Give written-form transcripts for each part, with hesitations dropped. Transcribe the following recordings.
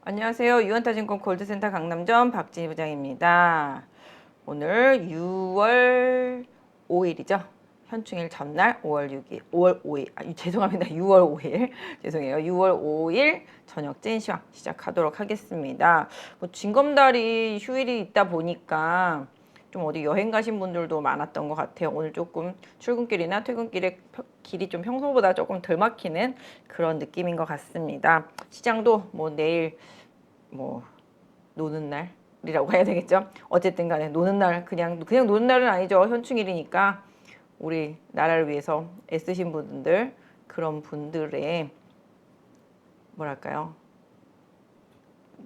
안녕하세요. 유한타증권 골드센터 강남점 박진희 부장입니다. 오늘 6월 5일이죠. 현충일 전날 5월 6일, 5월 5일, 죄송합니다. 6월 5일, 죄송해요. 6월 5일 저녁 시황 시작하도록 하겠습니다. 징검다리 휴일이 있다 보니까 좀 어디 여행 가신 분들도 많았던 것 같아요. 오늘 조금 출근길이나 퇴근길에 길이 좀 평소보다 조금 덜 막히는 그런 느낌인 것 같습니다. 시장도 내일 노는 날이라고 해야 되겠죠. 어쨌든 간에 노는 날, 그냥 노는 날은 아니죠. 현충일이니까 우리 나라를 위해서 애쓰신 분들, 그런 분들의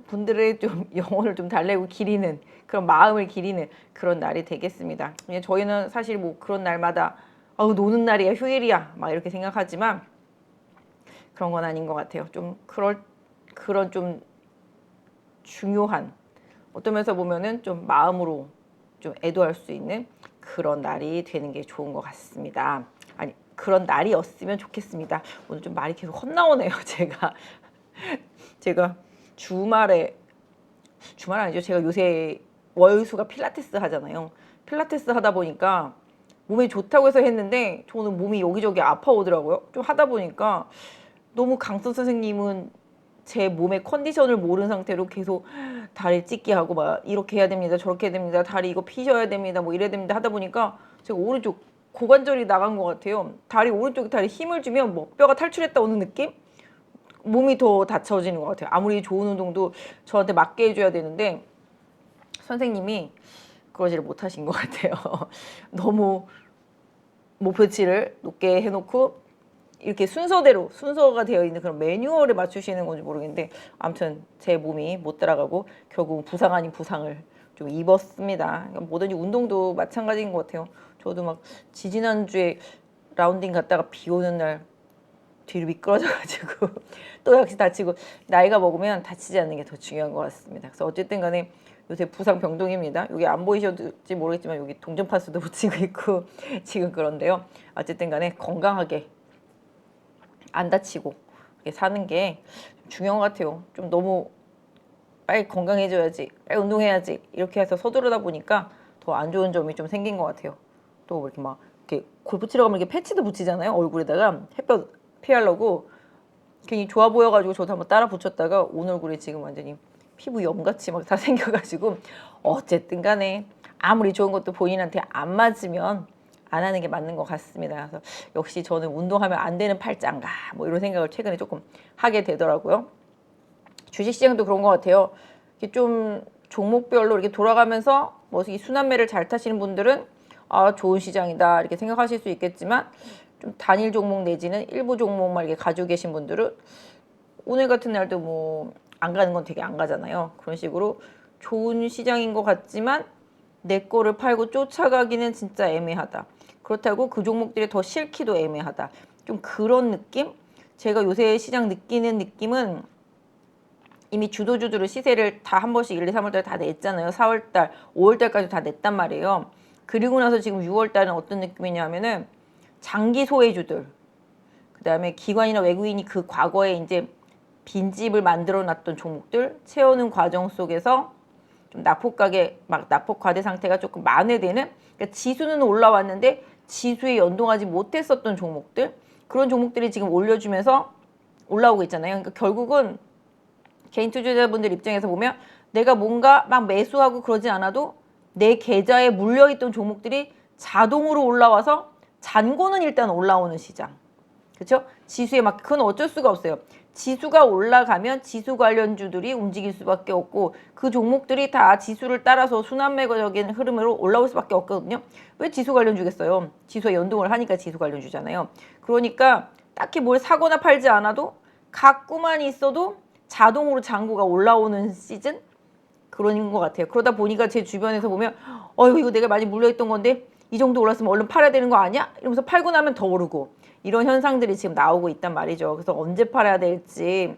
분들의 좀 영혼을 좀 달래고 기리는, 그런 마음을 기리는 그런 날이 되겠습니다. 그냥 저희는 사실 그런 날마다 노는 날이야, 휴일이야 막 이렇게 생각하지만 그런 건 아닌 것 같아요. 좀 그런 좀 중요한, 어떤 면에서 보면은 좀 마음으로 좀 애도할 수 있는 그런 날이 되는 게 좋은 것 같습니다. 아니, 그런 날이었으면 좋겠습니다. 오늘 좀 말이 계속 헛나오네요. 제가 주말 아니죠. 제가 요새 월수가 필라테스 하잖아요. 필라테스 하다 보니까 몸에 좋다고 해서 했는데 저는 몸이 여기저기 아파오더라고요. 좀 하다 보니까 너무 강선 선생님은 제 몸의 컨디션을 모르는 상태로 계속 다리 찢기 하고 막 이렇게 해야 됩니다, 저렇게 해야 됩니다, 다리 이거 피셔야 됩니다, 이래야 됩니다 하다 보니까 제가 오른쪽 고관절이 나간 것 같아요. 오른쪽 다리 힘을 주면 뼈가 탈출했다 오는 느낌? 몸이 더 다쳐지는 것 같아요. 아무리 좋은 운동도 저한테 맞게 해줘야 되는데 선생님이 그러지를 못하신 것 같아요. 너무 목표치를 높게 해놓고 이렇게 순서가 되어 있는 그런 매뉴얼에 맞추시는 건지 모르겠는데 아무튼 제 몸이 못 따라가고 결국 부상 아닌 부상을 좀 입었습니다. 뭐든지 운동도 마찬가지인 것 같아요. 저도 막 지지난주에 라운딩 갔다가 비 오는 날 뒤로 미끄러져가지고 또 역시 다치고, 나이가 먹으면 다치지 않는 게 더 중요한 것 같습니다. 그래서 어쨌든 간에 요새 부상 병동입니다. 여기 안 보이실지 모르겠지만 여기 동전파스도 붙이고 있고 지금 그런데요. 어쨌든 간에 건강하게 안 다치고 사는 게 중요한 것 같아요. 좀 너무 빨리 건강해져야지, 빨리 운동해야지 이렇게 해서 서두르다 보니까 더 안 좋은 점이 좀 생긴 것 같아요. 또 이렇게 이렇게 골프 치러 가면 이렇게 패치도 붙이잖아요. 얼굴에다가 햇볕 피하려고. 괜히 좋아 보여가지고 저도 한번 따라 붙였다가 온 얼굴에 지금 완전히 피부 염같이 막 다 생겨가지고, 어쨌든 간에 아무리 좋은 것도 본인한테 안 맞으면 안 하는 게 맞는 것 같습니다. 그래서 역시 저는 운동하면 안 되는 팔자인가 이런 생각을 최근에 조금 하게 되더라고요. 주식시장도 그런 것 같아요. 이렇게 좀 종목별로 이렇게 돌아가면서 이 순환매를 잘 타시는 분들은 좋은 시장이다 이렇게 생각하실 수 있겠지만, 좀 단일 종목 내지는 일부 종목만 이렇게 가지고 계신 분들은 오늘 같은 날도 안 가는 건 되게 안 가잖아요. 그런 식으로 좋은 시장인 것 같지만 내 거를 팔고 쫓아가기는 진짜 애매하다. 그렇다고 그 종목들이 더 싫기도 애매하다. 좀 그런 느낌? 제가 요새 시장 느끼는 느낌은 이미 주도주들의 시세를 다 한 번씩 1, 2, 3월달 다 냈잖아요. 4월달, 5월달까지 다 냈단 말이에요. 그리고 나서 지금 6월달은 어떤 느낌이냐면은 장기 소외주들, 그 다음에 기관이나 외국인이 그 과거에 이제 빈집을 만들어 놨던 종목들 채우는 과정 속에서 좀 낙폭 과대 상태가 조금 만회되는, 그러니까 지수는 올라왔는데 지수에 연동하지 못했었던 종목들, 그런 종목들이 지금 올려주면서 올라오고 있잖아요. 그러니까 결국은 개인 투자자분들 입장에서 보면 내가 뭔가 막 매수하고 그러지 않아도 내 계좌에 물려있던 종목들이 자동으로 올라와서 잔고는 일단 올라오는 시장. 그렇죠? 지수에 그건 어쩔 수가 없어요. 지수가 올라가면 지수 관련주들이 움직일 수밖에 없고 그 종목들이 다 지수를 따라서 순환매적인 흐름으로 올라올 수밖에 없거든요. 왜 지수 관련주겠어요? 지수에 연동을 하니까 지수 관련주잖아요. 그러니까 딱히 뭘 사거나 팔지 않아도 갖고만 있어도 자동으로 잔고가 올라오는 시즌? 그런 것 같아요. 그러다 보니까 제 주변에서 보면 이거 내가 많이 물려있던 건데 이 정도 올랐으면 얼른 팔아야 되는 거 아니야? 이러면서 팔고 나면 더 오르고, 이런 현상들이 지금 나오고 있단 말이죠. 그래서 언제 팔아야 될지,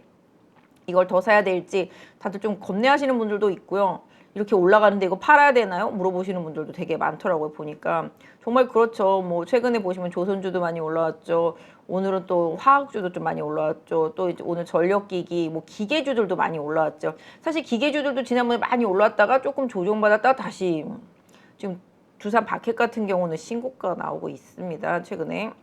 이걸 더 사야 될지 다들 좀 겁내하시는 분들도 있고요. 이렇게 올라가는데 이거 팔아야 되나요? 물어보시는 분들도 되게 많더라고요. 보니까 정말 그렇죠. 뭐 최근에 보시면 조선주도 많이 올라왔죠. 오늘은 또 화학주도 좀 많이 올라왔죠. 또 이제 오늘 전력기기, 뭐 기계주들도 많이 올라왔죠. 사실 기계주들도 지난번에 많이 올라왔다가 조금 조정받았다가 다시 지금 두산 바켓 같은 경우는 신고가가 나오고 있습니다. 최근에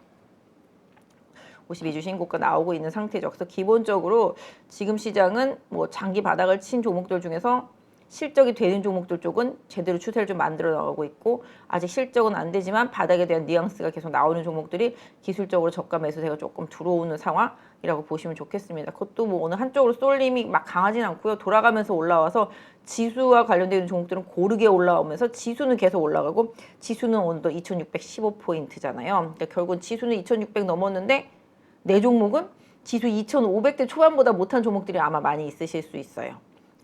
52주 신고가 나오고 있는 상태죠. 그래서 기본적으로 지금 시장은 뭐 장기 바닥을 친 종목들 중에서 실적이 되는 종목들 쪽은 제대로 추세를 좀 만들어 나가고 있고, 아직 실적은 안 되지만 바닥에 대한 뉘앙스가 계속 나오는 종목들이 기술적으로 저가 매수세가 조금 들어오는 상황이라고 보시면 좋겠습니다. 그것도 뭐 어느 한쪽으로 쏠림이 막 강하진 않고요. 돌아가면서 올라와서 지수와 관련되는 종목들은 고르게 올라오면서 지수는 계속 올라가고, 지수는 오늘도 2615포인트잖아요. 그러니까 결국은 지수는 2600 넘었는데 내 종목은 지수 2500대 초반보다 못한 종목들이 아마 많이 있으실 수 있어요.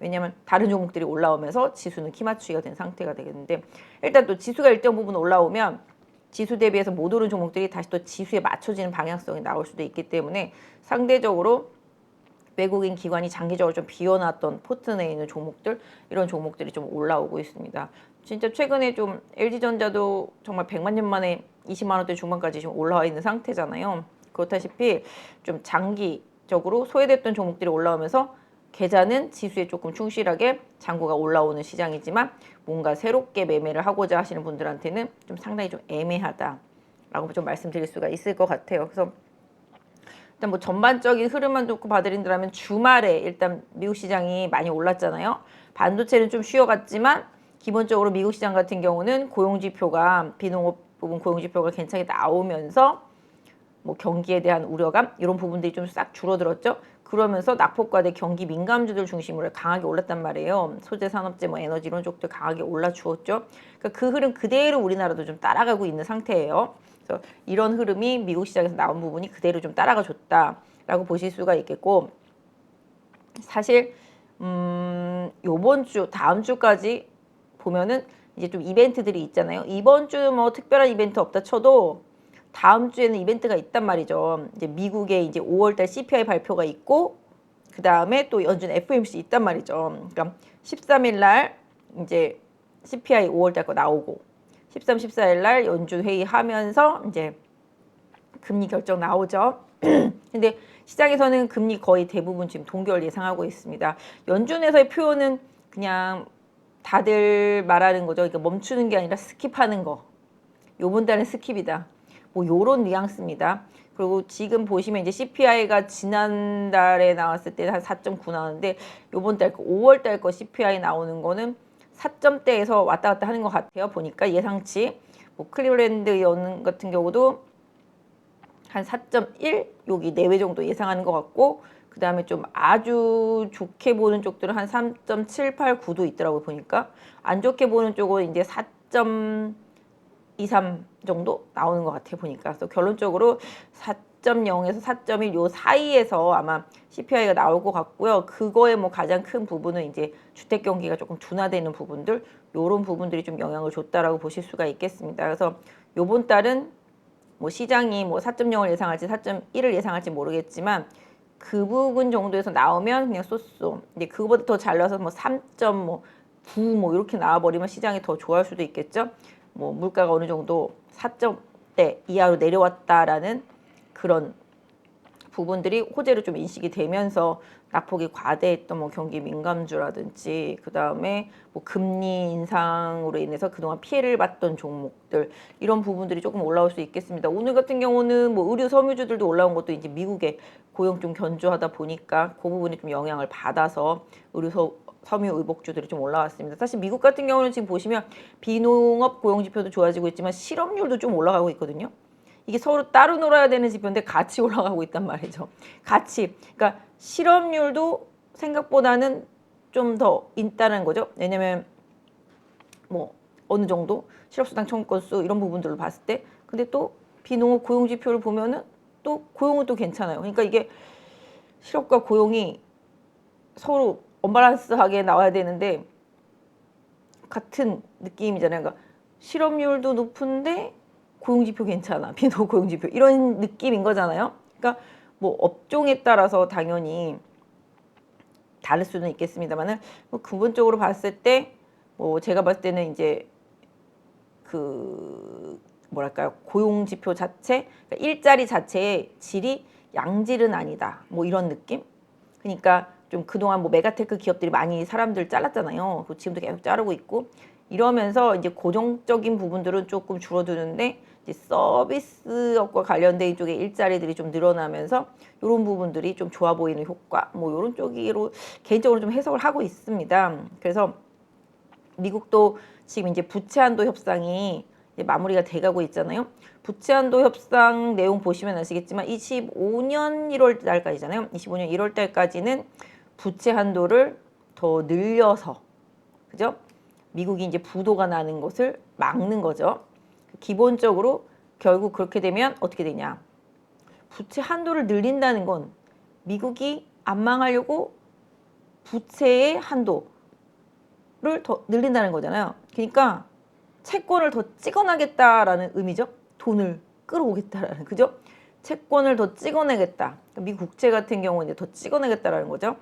왜냐하면 다른 종목들이 올라오면서 지수는 키맞추기가 된 상태가 되겠는데, 일단 또 지수가 일정 부분 올라오면 지수 대비해서 못 오른 종목들이 다시 또 지수에 맞춰지는 방향성이 나올 수도 있기 때문에 상대적으로 외국인 기관이 장기적으로 좀 비워놨던 포트 내에 있는 종목들, 이런 종목들이 좀 올라오고 있습니다. 진짜 최근에 좀 LG전자도 정말 100만 년 만에 20만 원대 중반까지 지금 올라와 있는 상태잖아요. 그렇다시피 좀 장기적으로 소외됐던 종목들이 올라오면서 계좌는 지수에 조금 충실하게 잔고가 올라오는 시장이지만 뭔가 새롭게 매매를 하고자 하시는 분들한테는 좀 상당히 좀 애매하다라고 좀 말씀드릴 수가 있을 것 같아요. 그래서 일단 뭐 전반적인 흐름만 놓고 봐드린다면 주말에 일단 미국 시장이 많이 올랐잖아요. 반도체는 좀 쉬어갔지만 기본적으로 미국 시장 같은 경우는 고용지표가, 비농업 부분 고용지표가 괜찮게 나오면서 뭐 경기에 대한 우려감 이런 부분들이 좀 싹 줄어들었죠. 그러면서 낙폭과대 경기 민감주들 중심으로 강하게 올랐단 말이에요. 소재 산업재, 뭐 에너지 이런 쪽도 강하게 올라주었죠. 그러니까 그 흐름 그대로 우리나라도 좀 따라가고 있는 상태예요. 그래서 이런 흐름이 미국 시장에서 나온 부분이 그대로 좀 따라가 줬다라고 보실 수가 있겠고, 사실 요번 주 다음 주까지 보면은 이제 좀 이벤트들이 있잖아요. 이번 주 뭐 특별한 이벤트 없다 쳐도 다음 주에는 이벤트가 있단 말이죠. 이제 미국의 이제 5월달 CPI 발표가 있고, 그 다음에 또 연준 FOMC 있단 말이죠. 그러니까 13일 날 이제 CPI 5월달 거 나오고, 13, 14일 날 연준 회의하면서 이제 금리 결정 나오죠. 근데 시장에서는 금리 거의 대부분 지금 동결 예상하고 있습니다. 연준에서의 표현은 그냥 다들 말하는 거죠. 그러니까 멈추는 게 아니라 스킵하는 거. 요번 달은 스킵이다. 뭐 요런 뉘앙스입니다. 그리고 지금 보시면 이제 CPI가 지난달에 나왔을 때 한 4.9 나왔는데, 요번 달 거 5월 달 거 CPI 나오는 거는 4점대에서 왔다 갔다 하는 것 같아요. 보니까 예상치. 뭐 클리블랜드 연 같은 경우도 한 4.1 여기 내외 정도 예상하는 것 같고, 그 다음에 좀 아주 좋게 보는 쪽들은 한 3.789도 있더라고요. 보니까 안 좋게 보는 쪽은 이제 4.23 정도 나오는 것 같아요. 보니까. 그래서 결론적으로 4.0에서 4.1 요 사이에서 아마 CPI가 나올 것 같고요. 그거의 뭐 가장 큰 부분은 이제 주택 경기가 조금 둔화되는 부분들, 요런 부분들이 좀 영향을 줬다라고 보실 수가 있겠습니다. 그래서 요번 달은 뭐 시장이 뭐 4.0을 예상할지 4.1을 예상할지 모르겠지만 그 부분 정도에서 나오면 그냥 쏘쏘. 근데 그거보다 더 잘 나와서 뭐 3.9 뭐 이렇게 나와버리면 시장이 더 좋아할 수도 있겠죠. 뭐 물가가 어느 정도 4점대 이하로 내려왔다라는 그런 부분들이 호재로 좀 인식이 되면서 낙폭이 과대했던 뭐 경기 민감주라든지, 그 다음에 뭐 금리 인상으로 인해서 그동안 피해를 봤던 종목들, 이런 부분들이 조금 올라올 수 있겠습니다. 오늘 같은 경우는 뭐 의류 섬유주들도 올라온 것도 이제 미국의 고용 좀 견조하다 보니까 그 부분이 좀 영향을 받아서 섬유 의복주들이 좀 올라왔습니다. 사실 미국 같은 경우는 지금 보시면 비농업 고용 지표도 좋아지고 있지만 실업률도 좀 올라가고 있거든요. 이게 서로 따로 놀아야 되는 지표인데 같이 올라가고 있단 말이죠. 같이. 그러니까 실업률도 생각보다는 좀 더 있다는 거죠. 왜냐면 뭐 어느 정도 실업수당 청구 건수 이런 부분들로 봤을 때, 근데 또 비농업 고용 지표를 보면은 또 고용은 또 괜찮아요. 그러니까 이게 실업과 고용이 서로 언밸런스하게 나와야 되는데 같은 느낌이잖아요. 그러니까 실업률도 높은데 고용지표 괜찮아. 비농업 고용지표 이런 느낌인 거잖아요. 그러니까 뭐 업종에 따라서 당연히 다를 수는 있겠습니다만은 뭐 근본적으로 봤을 때 뭐 제가 봤을 때는 이제 그 뭐랄까요, 고용 지표 자체, 그러니까 일자리 자체의 질이 양질은 아니다, 뭐 이런 느낌. 그러니까 좀 그동안 뭐 메가테크 기업들이 많이 사람들 잘랐잖아요. 지금도 계속 자르고 있고 이러면서 이제 고정적인 부분들은 조금 줄어드는데 이제 서비스업과 관련된 쪽의 일자리들이 좀 늘어나면서 이런 부분들이 좀 좋아 보이는 효과, 뭐 이런 쪽으로 개인적으로 좀 해석을 하고 있습니다. 그래서 미국도 지금 이제 부채 한도 협상이 이제 마무리가 돼가고 있잖아요. 부채 한도 협상 내용 보시면 아시겠지만 25년 1월 달까지잖아요. 25년 1월 달까지는 부채 한도를 더 늘려서, 그죠? 미국이 이제 부도가 나는 것을 막는 거죠. 기본적으로 결국 그렇게 되면 어떻게 되냐? 부채 한도를 늘린다는 건 미국이 안 망하려고 부채의 한도를 더 늘린다는 거잖아요. 그러니까 채권을 더 찍어나겠다라는 의미죠. 돈을 끌어오겠다라는, 그죠? 채권을 더 찍어내겠다. 미국 국채 같은 경우는 이제 더 찍어내겠다라는 거죠.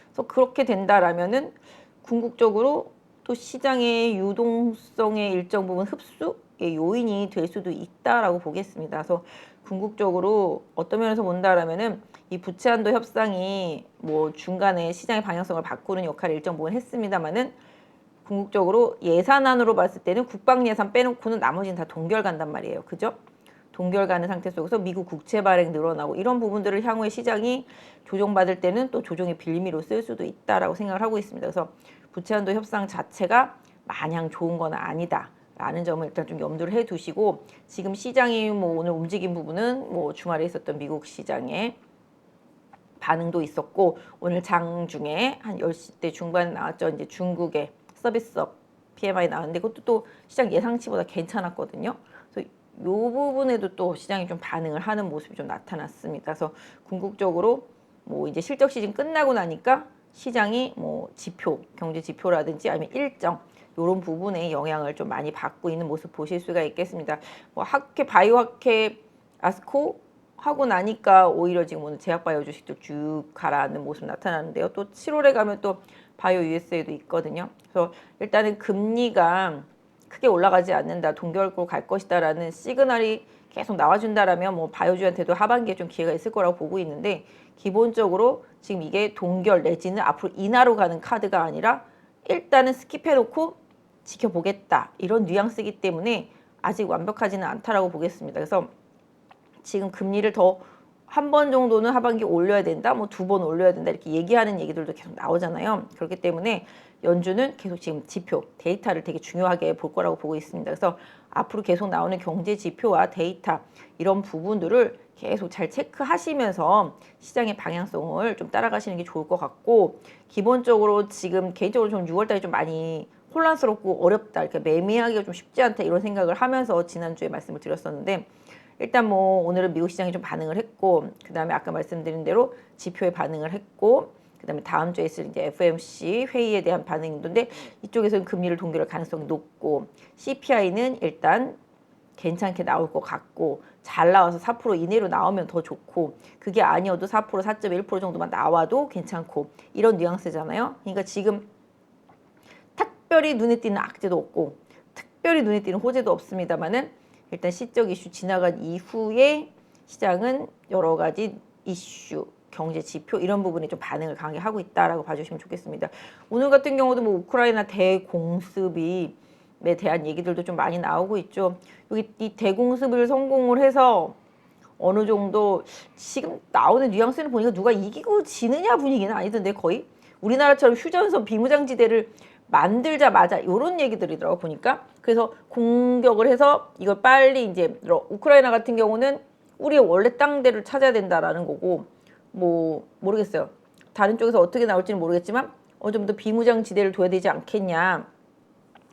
그래서 그렇게 된다라면은 궁극적으로 또 시장의 유동성의 일정 부분 흡수의 요인이 될 수도 있다라고 보겠습니다. 그래서 궁극적으로 어떤 면에서 본다라면은 이 부채 한도 협상이 뭐 중간에 시장의 방향성을 바꾸는 역할을 일정 부분 했습니다만은 궁극적으로 예산안으로 봤을 때는 국방 예산 빼놓고는 나머지는 다 동결 간단 말이에요. 그죠? 동결 가는 상태 속에서 미국 국채 발행 늘어나고 이런 부분들을 향후에 시장이 조정받을 때는 또 조정의 빌미로 쓸 수도 있다라고 생각을 하고 있습니다. 그래서 부채 한도 협상 자체가 마냥 좋은 건 아니다 라는 점을 일단 좀 염두를 해 두시고, 지금 시장이 뭐 오늘 움직인 부분은 뭐 주말에 있었던 미국 시장의 반응도 있었고, 오늘 장중에 한 10시대 중반에 나왔죠. 이제 중국의 서비스업 PMI 나왔는데 그것도 또 시장 예상치보다 괜찮았거든요. 그래서 이 부분에도 또 시장이 좀 반응을 하는 모습이 좀 나타났습니다. 그래서 궁극적으로 뭐 이제 실적 시즌 끝나고 나니까 시장이 뭐 지표, 경제 지표라든지 아니면 일정 이런 부분에 영향을 좀 많이 받고 있는 모습 보실 수가 있겠습니다. 뭐 학회, 바이오학회, 아스코 하고 나니까 오히려 지금 오늘 제약바이오 주식도 쭉 가라앉는 모습 나타나는데요. 또 7월에 가면 또 바이오 USA도 있거든요. 그래서 일단은 금리가 크게 올라가지 않는다, 동결구로 갈 것이다라는 시그널이 계속 나와준다라면 뭐 바이오주한테도 하반기에 좀 기회가 있을 거라고 보고 있는데, 기본적으로 지금 이게 동결 내지는 앞으로 인하로 가는 카드가 아니라 일단은 스킵해놓고 지켜보겠다 이런 뉘앙스이기 때문에 아직 완벽하지는 않다라고 보겠습니다. 그래서 지금 금리를 더 한 번 정도는 하반기 올려야 된다, 뭐 2번 올려야 된다 이렇게 얘기하는 얘기들도 계속 나오잖아요. 그렇기 때문에 연준은 계속 지금 지표, 데이터를 되게 중요하게 볼 거라고 보고 있습니다. 그래서 앞으로 계속 나오는 경제 지표와 데이터 이런 부분들을 계속 잘 체크하시면서 시장의 방향성을 좀 따라가시는 게 좋을 것 같고, 기본적으로 지금 개인적으로 좀 6월달에 좀 많이 혼란스럽고 어렵다, 이렇게 매매하기가 좀 쉽지 않다 이런 생각을 하면서 지난주에 말씀을 드렸었는데, 일단 뭐 오늘은 미국 시장이 좀 반응을 했고, 그 다음에 아까 말씀드린 대로 지표에 반응을 했고, 그 다음에 다음 주에 있을 이제 FOMC 회의에 대한 반응이 있는데 이쪽에서는 금리를 동결할 가능성이 높고, CPI는 일단 괜찮게 나올 것 같고, 잘 나와서 4% 이내로 나오면 더 좋고, 그게 아니어도 4%, 4.1% 정도만 나와도 괜찮고, 이런 뉘앙스잖아요. 그러니까 지금 특별히 눈에 띄는 악재도 없고 특별히 눈에 띄는 호재도 없습니다만은 일단 시적 이슈 지나간 이후에 시장은 여러 가지 이슈, 경제 지표 이런 부분에 좀 반응을 강하게 하고 있다라고 봐주시면 좋겠습니다. 오늘 같은 경우도 뭐 우크라이나 대공습에 대한 얘기들도 좀 많이 나오고 있죠. 여기 이 대공습을 성공을 해서 어느 정도 지금 나오는 뉘앙스를 보니까 누가 이기고 지느냐 분위기는 아니던데, 거의 우리나라처럼 휴전선 비무장지대를 만들자마자 이런 얘기들이더라고 보니까. 그래서 공격을 해서 이걸 빨리 이제 우크라이나 같은 경우는 우리의 원래 땅대를 찾아야 된다라는 거고, 뭐 모르겠어요. 다른 쪽에서 어떻게 나올지는 모르겠지만 어느 정도 비무장지대를 둬야 되지 않겠냐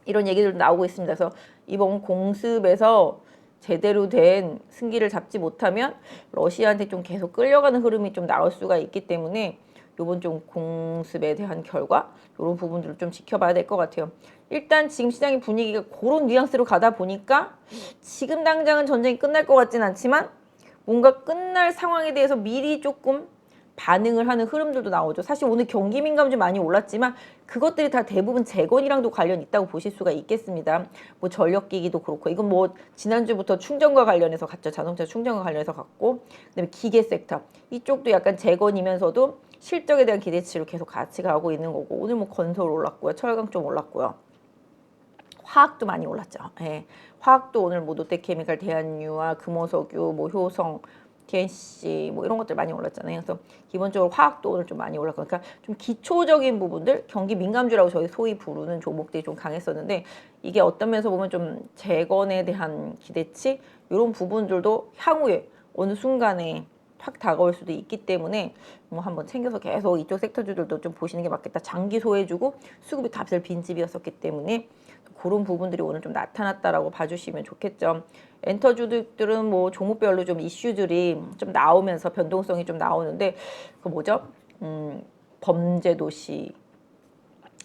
이런 얘기들도 나오고 있습니다. 그래서 이번 공습에서 제대로 된 승기를 잡지 못하면 러시아한테 좀 계속 끌려가는 흐름이 좀 나올 수가 있기 때문에 요번 좀 공습에 대한 결과 이런 부분들을 좀 지켜봐야 될 것 같아요. 일단 지금 시장의 분위기가 그런 뉘앙스로 가다 보니까 지금 당장은 전쟁이 끝날 것 같진 않지만 뭔가 끝날 상황에 대해서 미리 조금 반응을 하는 흐름들도 나오죠. 사실 오늘 경기 민감주 많이 올랐지만 그것들이 다 대부분 재건이랑도 관련 있다고 보실 수가 있겠습니다. 뭐 전력기기도 그렇고 이건 뭐 지난주부터 충전과 관련해서 갔죠. 자동차 충전과 관련해서 갔고 그다음에 기계 섹터 이쪽도 약간 재건이면서도 실적에 대한 기대치로 계속 같이 가고 있는 거고 오늘 뭐 건설 올랐고요. 철강 좀 올랐고요. 화학도 많이 올랐죠. 예. 화학도 오늘 뭐 롯데케미칼, 대한유화, 금호석유, 뭐 효성, TNC 뭐 이런 것들 많이 올랐잖아요. 그래서 기본적으로 화학도 오늘 좀 많이 올랐고 그러니까 좀 기초적인 부분들 경기 민감주라고 저희 소위 부르는 종목들이 좀 강했었는데 이게 어떤 면에서 보면 좀 재건에 대한 기대치 이런 부분들도 향후에 어느 순간에 확 다가올 수도 있기 때문에 뭐 한번 챙겨서 계속 이쪽 섹터주들도 좀 보시는 게 맞겠다. 장기 소외주고 수급이 다들 빈집이었었기 때문에 그런 부분들이 오늘 좀 나타났다라고 봐주시면 좋겠죠. 엔터주들은 뭐 종목별로 좀 이슈들이 좀 나오면서 변동성이 좀 나오는데 그 뭐죠? 범죄도시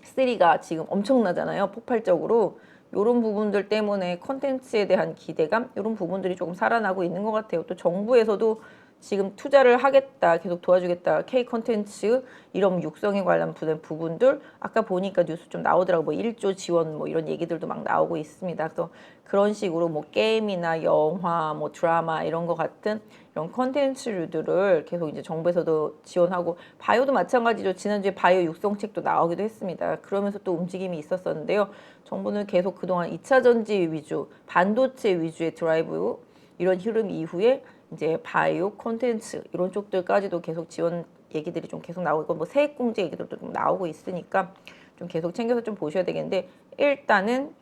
3가 지금 엄청나잖아요. 폭발적으로. 이런 부분들 때문에 컨텐츠에 대한 기대감 이런 부분들이 조금 살아나고 있는 것 같아요. 또 정부에서도 지금 투자를 하겠다, 계속 도와주겠다, K 컨텐츠 이런 육성에 관련된 부분들 아까 보니까 뉴스 좀 나오더라고 뭐 1조 지원 뭐 이런 얘기들도 막 나오고 있습니다. 그래서 그런 식으로 뭐 게임이나 영화, 뭐 드라마 이런 거 같은 이런 컨텐츠들을 계속 이제 정부에서도 지원하고 바이오도 마찬가지죠. 지난주에 바이오 육성책도 나오기도 했습니다. 그러면서 또 움직임이 있었었는데요. 정부는 계속 그동안 2차 전지 위주, 반도체 위주의 드라이브 이런 흐름 이후에 이제 바이오 콘텐츠 이런 쪽들까지도 계속 지원 얘기들이 좀 계속 나오고 뭐 세액공제 얘기들도 좀 나오고 있으니까 좀 계속 챙겨서 좀 보셔야 되겠는데 일단은